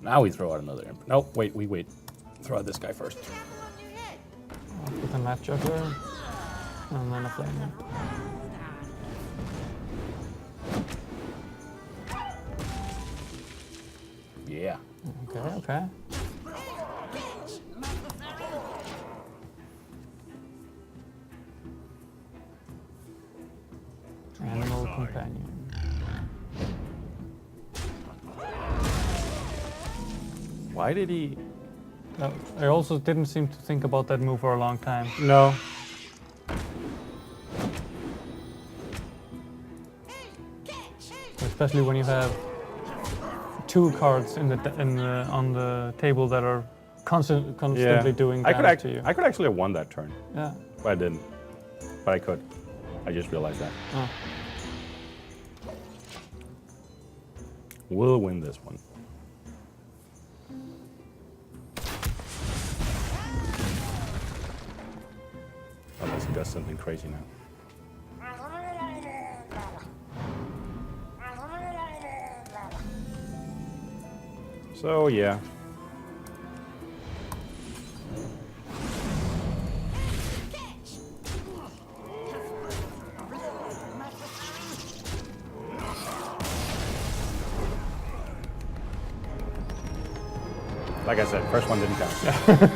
Now we throw out another imp. Nope, wait, we wait. Throw out this guy first. I'll put a Map Juggler and then a Flame Imp. Yeah. Okay. Animal Companion. Why did he? I also didn't seem to think about that move for a long time. No. Especially when you have 2 cards on the table that are constantly doing damage to you. I could actually have won that turn, Yeah. but I didn't. But I could. I just realized that. Oh. We'll win this one. Unless he does something crazy now. So yeah. Like I said, first one didn't count.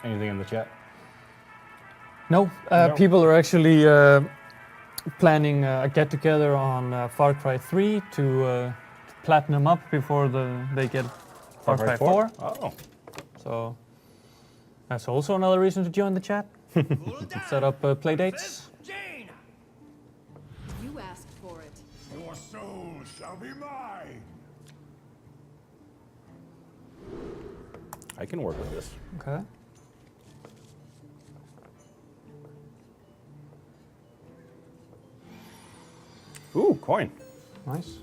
Anything in the chat? No, No. people are actually planning a get-together on Far Cry 3 to platinum up before they get Far Cry 4. Oh. So that's also another reason to join the chat. Set up play dates. Jaina! You asked for it. Your soul shall be mine. I can work with this. Okay. Ooh, coin. Nice.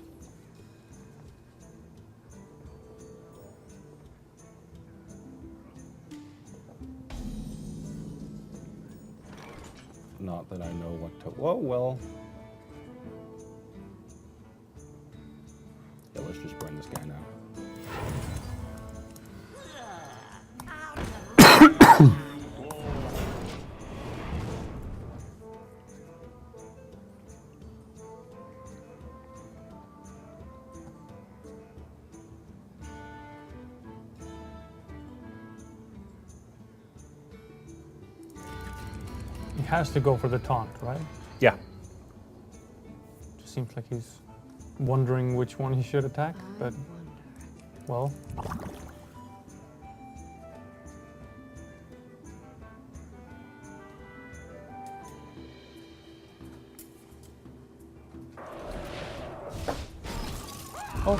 Not that I know what to. Whoa, well. Yeah, let's just burn this guy now. He has to go for the taunt, right? Yeah. Just seems like he's wondering which one he should attack, but well. Oh.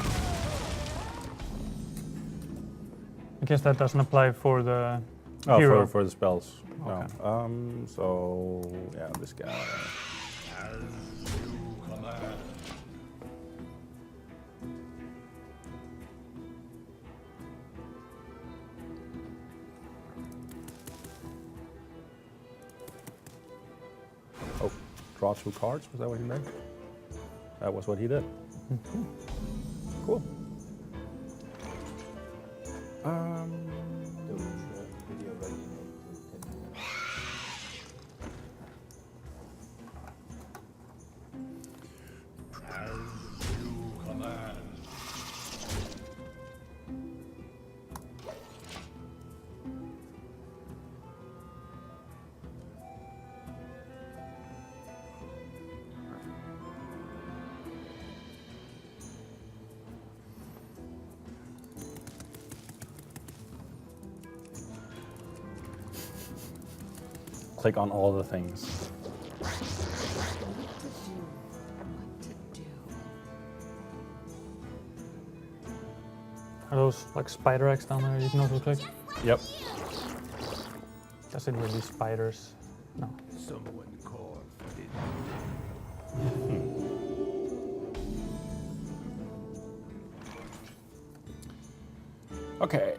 I guess that doesn't apply for the Oh, hero. for the spells. Okay. No. So yeah, this guy. Oh, draw 2 cards. Was that what he did? That was what he did. Cool. Video ready in 8 to 10 minutes. Click on all the things. Are those like spider eggs down there you can also click? Yep. Does it really spiders? No. Someone called for it. Okay.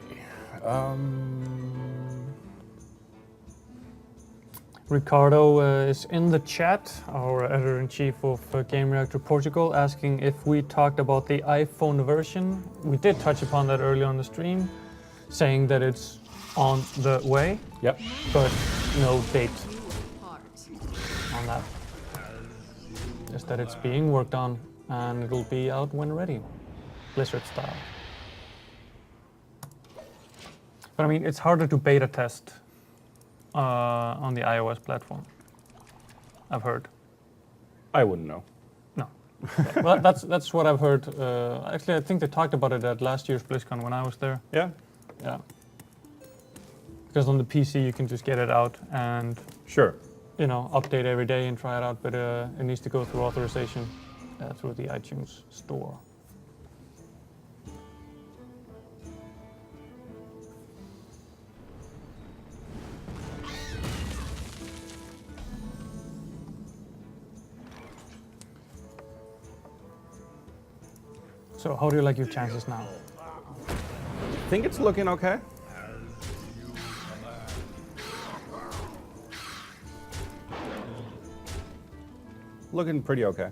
Ricardo is in the chat, our editor-in-chief of Gamereactor Portugal, asking if we talked about the iPhone version. We did touch upon that earlier on the stream, saying that it's on the way, Yep. but no date on that. Just that it's being worked on and it'll be out when ready, Blizzard style. But I mean, it's harder to beta test on the iOS platform, I've heard. I wouldn't know. No. Well, that's what I've heard. Actually, I think they talked about it at last year's BlizzCon when I was there. Yeah. Yeah. Because on the PC you can just get it out and Sure. update every day and try it out, but it needs to go through authorization through the iTunes store. So how do you like your chances now? I think it's looking okay. Looking pretty okay.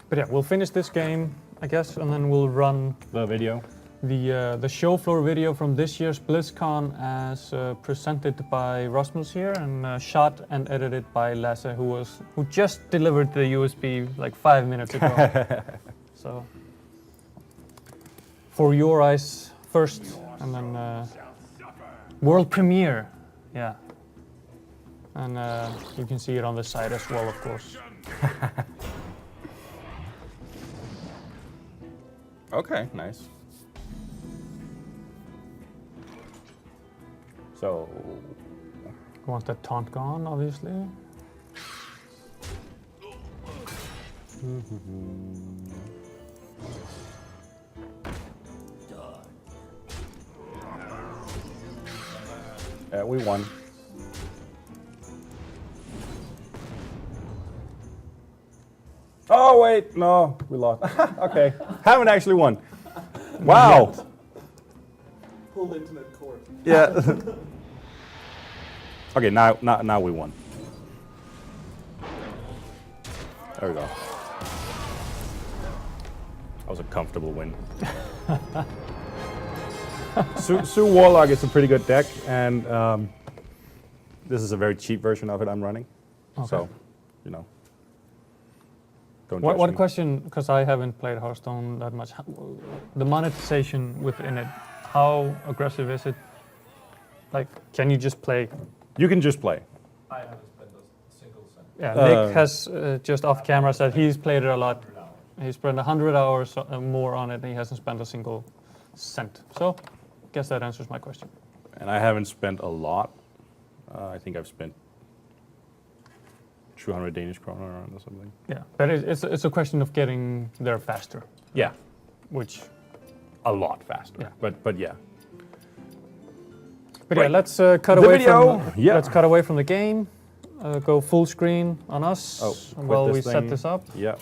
But yeah, we'll finish this game, I guess, and then we'll run The video. the show floor video from this year's BlizzCon as presented by Rasmus here and shot and edited by Lasse, who just delivered the USB like 5 minutes ago. So for your eyes first, and then world premiere. Yeah. And you can see it on the side as well, of course. Okay, nice. So, Want that taunt gone, obviously. we won. Oh wait, no, we lost. Okay, haven't actually won. Wow. Full internet court. Yeah. Okay, now we won. There we go. That was a comfortable win. Sue Warlock is a pretty good deck, and this is a very cheap version of it I'm running. Okay. So, you know. Don't What judge me. question, because I haven't played Hearthstone that much, the monetization within it, how aggressive is it? Like, can you just play? You can just play. I haven't spent a single cent. Yeah, Nick has just off camera said he's played it a lot. He spent 100 hours more on it and he hasn't spent a single cent. So, guess that answers my question. And I haven't spent a lot. I think I've spent 200 Danish kroner or something. Yeah, but it's a question of getting there faster, Yeah, which... a lot faster. Yeah. But yeah. But Right. yeah, let's cut away video. from Yeah. let's cut away from the game. Go full screen on us quit while we this set thing. this up. Yeah.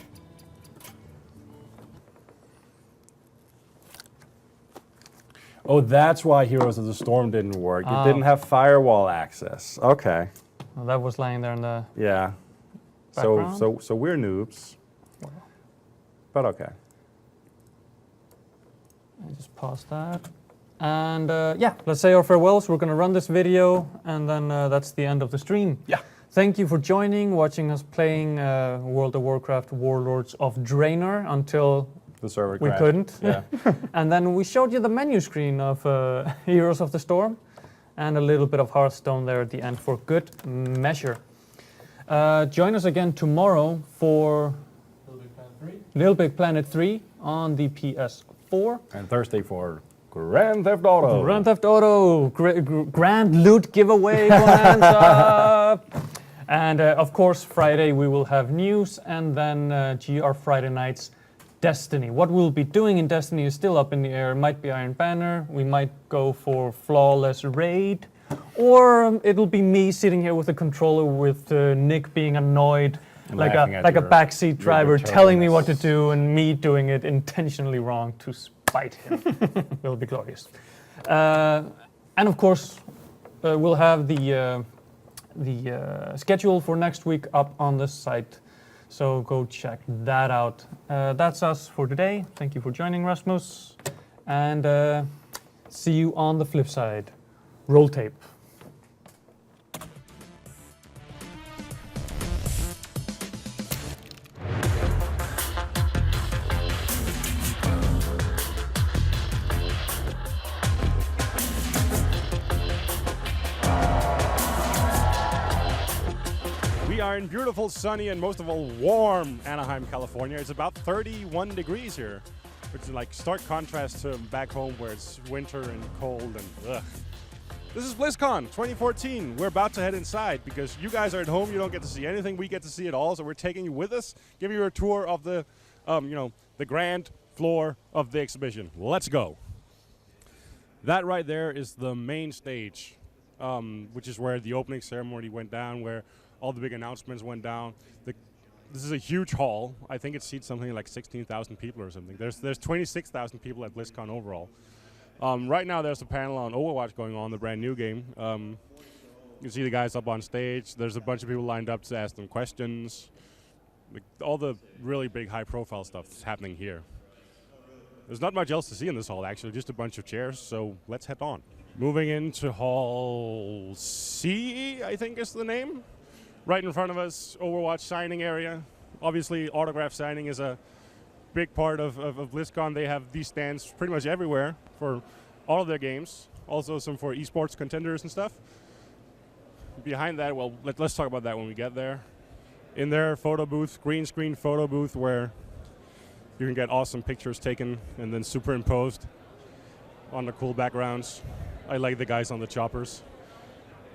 Oh, that's why Heroes of the Storm didn't work. It didn't have firewall access. Okay. Well, that was lying there in the Yeah. background. So we're noobs. But okay. I just pause that. And yeah, let's say our farewells. We're going to run this video, and then that's the end of the stream. Yeah. Thank you for joining, watching us playing World of Warcraft Warlords of Draenor until The server we crashed. couldn't. Yeah. And then we showed you the menu screen of Heroes of the Storm and a little bit of Hearthstone there at the end for good measure. Join us again tomorrow for Little Big Planet 3 on the PS4. And Thursday for Grand Theft Auto. Grand Theft Auto, grand loot giveaway bonanza. And of course, Friday we will have news, and then GR Friday nights, Destiny. What we'll be doing in Destiny is still up in the air. It might be Iron Banner, we might go for Flawless Raid, or it'll be me sitting here with a controller with Nick being annoyed, like a backseat driver telling me what to do, and me doing it intentionally wrong to spite him. It'll be glorious. And of course, we'll have the schedule for next week up on the site. So go check that out. That's us for today. Thank you for joining, Rasmus. And see you on the flip side. Roll tape. We are in beautiful, sunny, and most of all, warm Anaheim, California. It's about 31 degrees here, which is like stark contrast to back home where it's winter and cold and ugh. This is BlizzCon 2014. We're about to head inside because you guys are at home. You don't get to see anything. We get to see it all, so we're taking you with us, giving you a tour of the, the grand floor of the exhibition. Let's go. That right there is the main stage, which is where the opening ceremony went down, where all the big announcements went down. This is a huge hall. I think it seats something like 16,000 people or something. There's 26,000 people at BlizzCon overall. Right now there's a panel on Overwatch going on, the brand new game. You can see the guys up on stage. There's a bunch of people lined up to ask them questions. All the really big high profile stuff is happening here. There's not much else to see in this hall actually, just a bunch of chairs, so let's head on. Moving into Hall C, I think is the name. Right in front of us, Overwatch signing area. Obviously, autograph signing is a big part of BlizzCon. They have these stands pretty much everywhere for all of their games. Also some for esports contenders and stuff. Behind that, well, let's talk about that when we get there. In their photo booth, green screen photo booth, where you can get awesome pictures taken and then superimposed on the cool backgrounds. I like the guys on the choppers.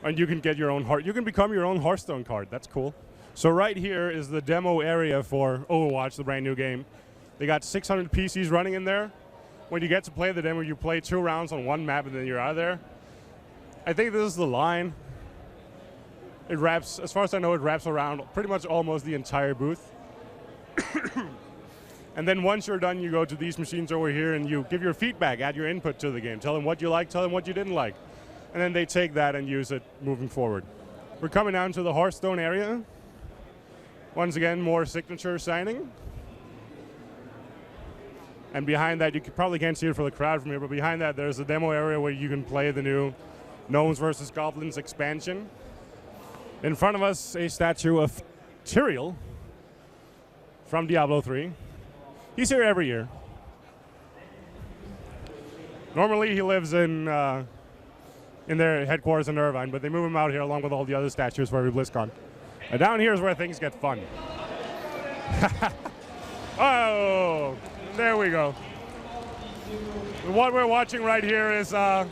And you can get your own you can become your own Hearthstone card. That's cool. So right here is the demo area for Overwatch, the brand new game. They got 600 PCs running in there. When you get to play the demo, you play 2 rounds on one map and then you're out of there. I think this is the line. It wraps, as far as I know, it wraps around pretty much almost the entire booth. And then once you're done, you go to these machines over here and you give your feedback, add your input to the game. Tell them what you like, tell them what you didn't like. And then they take that and use it moving forward. We're coming down to the Hearthstone area. Once again, more signature signing. And behind that, you probably can't see it for the crowd from here, but behind that there's a demo area where you can play the new Gnomes vs. Goblins expansion. In front of us, a statue of Tyrael from Diablo 3. He's here every year. Normally he lives in their headquarters in Irvine, but they move him out here along with all the other statues for every BlizzCon. And down here is where things get fun. Oh, there we go. What we're watching right here is the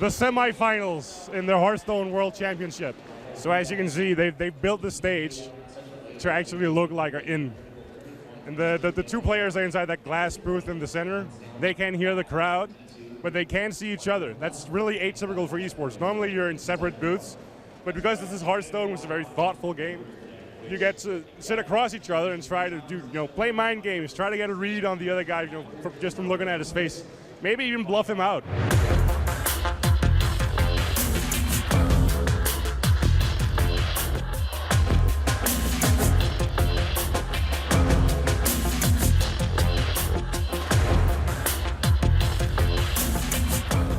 semifinals in the Hearthstone World Championship. So as you can see, they've built the stage to actually look like are in. And the 2 players are inside that glass booth in the center. They can hear the crowd, but they can see each other. That's really atypical for esports. Normally you're in separate booths, but because this is Hearthstone, which is a very thoughtful game, you get to sit across each other and try to play mind games, try to get a read on the other guy, just from looking at his face. Maybe even bluff him out.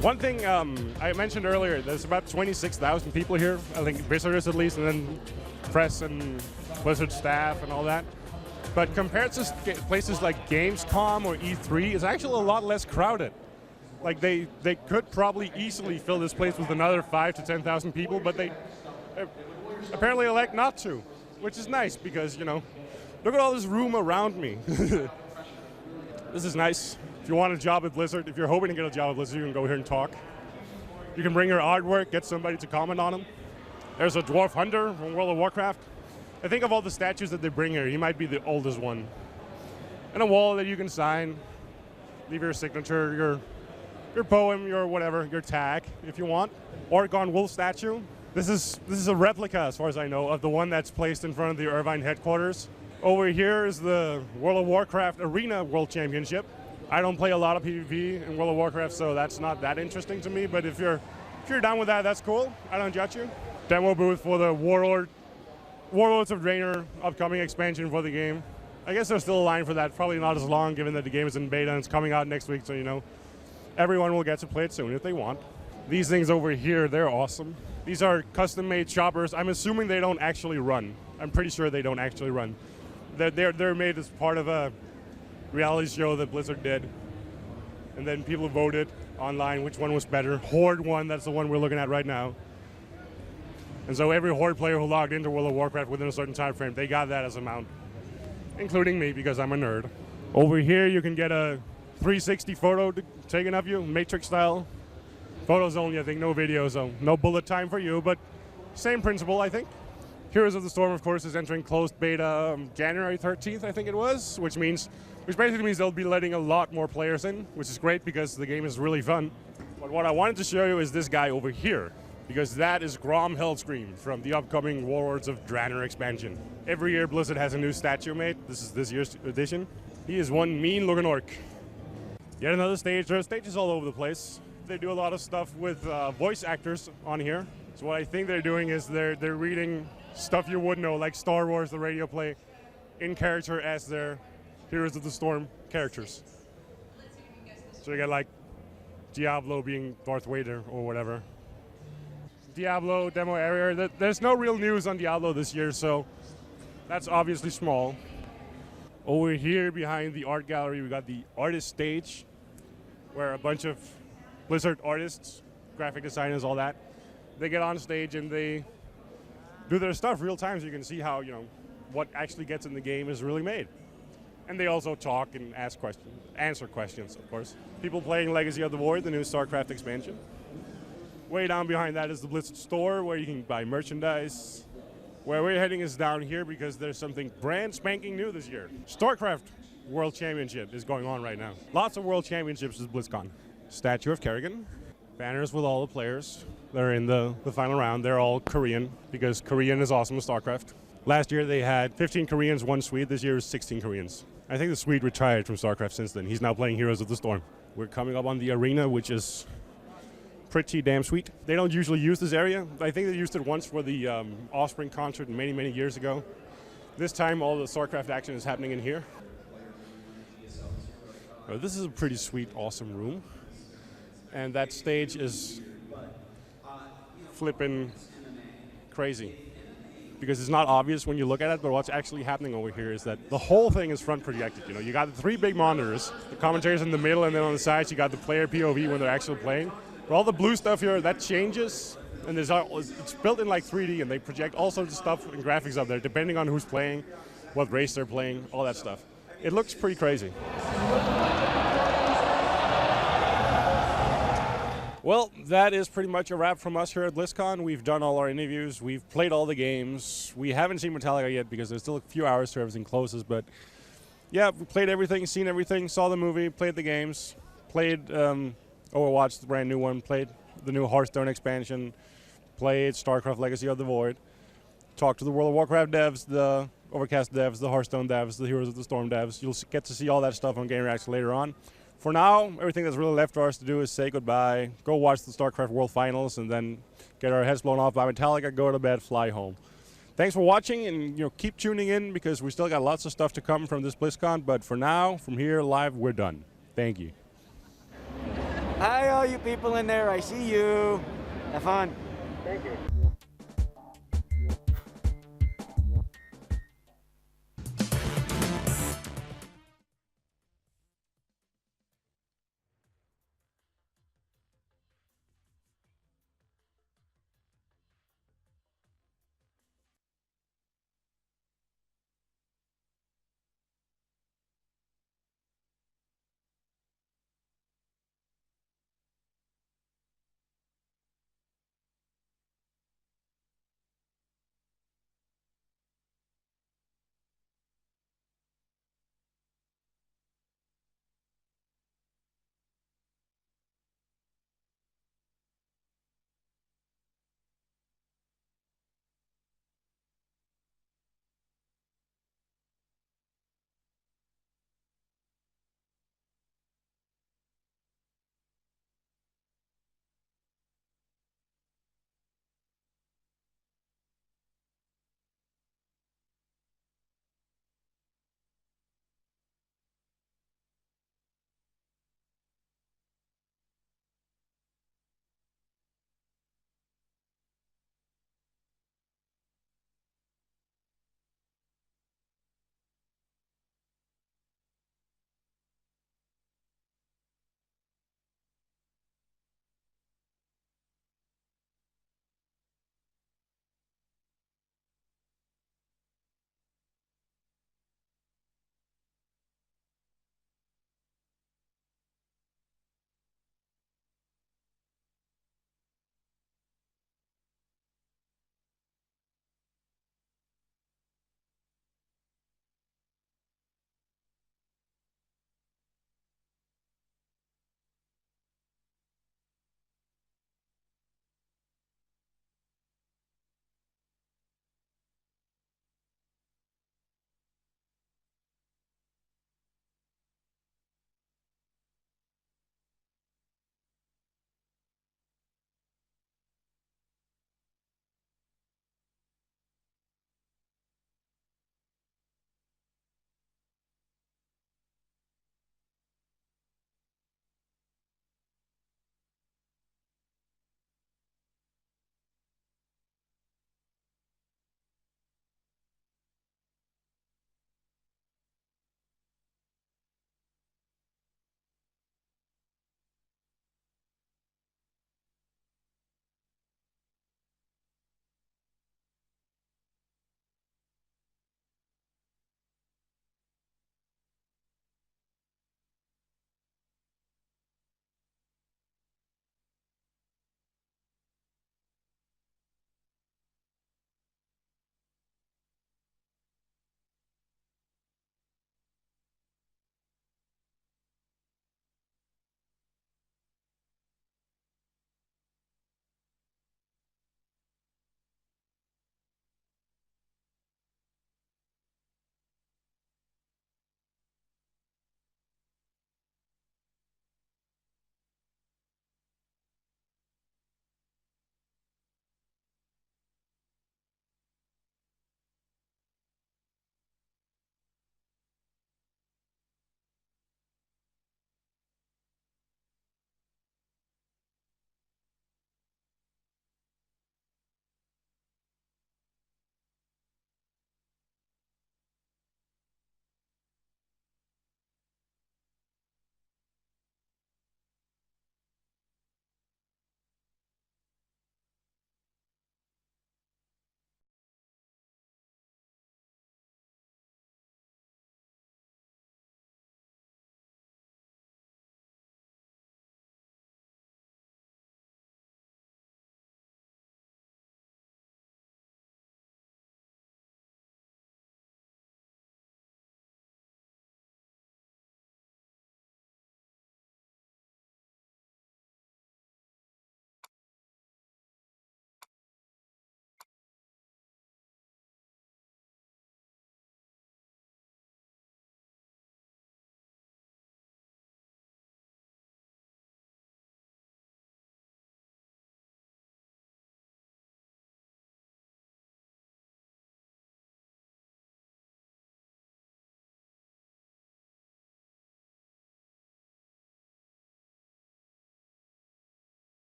One thing I mentioned earlier, there's about 26,000 people here, I think visitors at least, and then press and Blizzard staff and all that. But compared to places like Gamescom or E3, it's actually a lot less crowded. Like they could probably easily fill this place with another 5,000 to 10,000 people, but they apparently elect not to, which is nice because, look at all this room around me. This is nice. If you want a job at Blizzard, if you're hoping to get a job at Blizzard, you can go here and talk. You can bring your artwork, get somebody to comment on them. There's a dwarf hunter from World of Warcraft. I think of all the statues that they bring here, he might be the oldest one. And a wall that you can sign, leave your signature, your poem, your whatever, your tag, if you want. Oregon Wolf statue. This is a replica, as far as I know, of the one that's placed in front of the Irvine headquarters. Over here is the World of Warcraft Arena World Championship. I don't play a lot of PvP in World of Warcraft, so that's not that interesting to me. But if you're down with that, that's cool. I don't judge you. Demo booth for the Warlords of Draenor upcoming expansion for the game. I guess there's still a line for that. Probably not as long, given that the game is in beta and it's coming out next week. So everyone will get to play it soon if they want. These things over here, they're awesome. These are custom-made choppers. I'm assuming they don't actually run. I'm pretty sure they don't actually run. They're made as part of a reality show that Blizzard did, and then people voted online which one was better. Horde won, that's the one we're looking at right now. And so every Horde player who logged into World of Warcraft within a certain time frame, they got that as a mount, including me because I'm a nerd. Over here you can get a 360 photo taken of you, Matrix style. Photos only, I think, no video, so no bullet time for you, but same principle, I think. Heroes of the Storm, of course, is entering closed beta January 13th, I think it was, which basically means they'll be letting a lot more players in, which is great because the game is really fun. But what I wanted to show you is this guy over here, because that is Grom Hellscream from the upcoming Warlords of Draenor expansion. Every year Blizzard has a new statue made. This is this year's edition. He is one mean-looking orc. Yet another stage. There are stages all over the place. They do a lot of stuff with voice actors on here. So what I think they're doing is they're reading stuff you would know, like Star Wars, the radio play, in character as their Heroes of the Storm characters. So you get like Diablo being Darth Vader or whatever. Diablo demo area. There's no real news on Diablo this year, so that's obviously small. Over here behind the art gallery, we got the artist stage, where a bunch of Blizzard artists, graphic designers, all that, they get on stage and they do their stuff real time, so you can see how, you know, what actually gets in the game is really made. And they also talk and ask questions, answer questions, of course. People playing Legacy of the Void, the new StarCraft expansion. Way down behind that is the Blizzard store, where you can buy merchandise. Where we're heading is down here because there's something brand spanking new this year. StarCraft World Championship is going on right now. Lots of World Championships at BlizzCon. Statue of Kerrigan. Banners with all the players that are in the final round. They're all Korean because Korean is awesome with StarCraft. Last year they had 15 Koreans, 1 Swede. This year is 16 Koreans. I think the Swede retired from StarCraft since then. He's now playing Heroes of the Storm. We're coming up on the arena, which is pretty damn sweet. They don't usually use this area. I think they used it once for the Offspring concert many, many years ago. This time all the StarCraft action is happening in here. This is a pretty sweet, awesome room. And that stage is flipping crazy. Because it's not obvious when you look at it, but what's actually happening over here is that the whole thing is front projected. You know, you got the 3 big monitors, the commentators in the middle, and then on the sides you got the player POV when they're actually playing. But all the blue stuff here, that changes, and it's built in like 3D, and they project all sorts of stuff and graphics up there, depending on who's playing, what race they're playing, all that stuff. It looks pretty crazy. Well, that is pretty much a wrap from us here at BlizzCon. We've done all our interviews. We've played all the games. We haven't seen Metallica yet because there's still a few hours till everything closes. But yeah, we played everything, seen everything, saw the movie, played the games, played Overwatch, the brand new one, played the new Hearthstone expansion, played StarCraft Legacy of the Void, talked to the World of Warcraft devs, the Overcast devs, the Hearthstone devs, the Heroes of the Storm devs. You'll get to see all that stuff on Gamereactor later on. For now, everything that's really left for us to do is say goodbye, go watch the StarCraft World Finals, and then get our heads blown off by Metallica, go to bed, fly home. Thanks for watching, and keep tuning in because we still got lots of stuff to come from this BlizzCon. But for now, from here live, we're done. Thank you. Hi, all you people in there. I see you. Have fun. Thank you.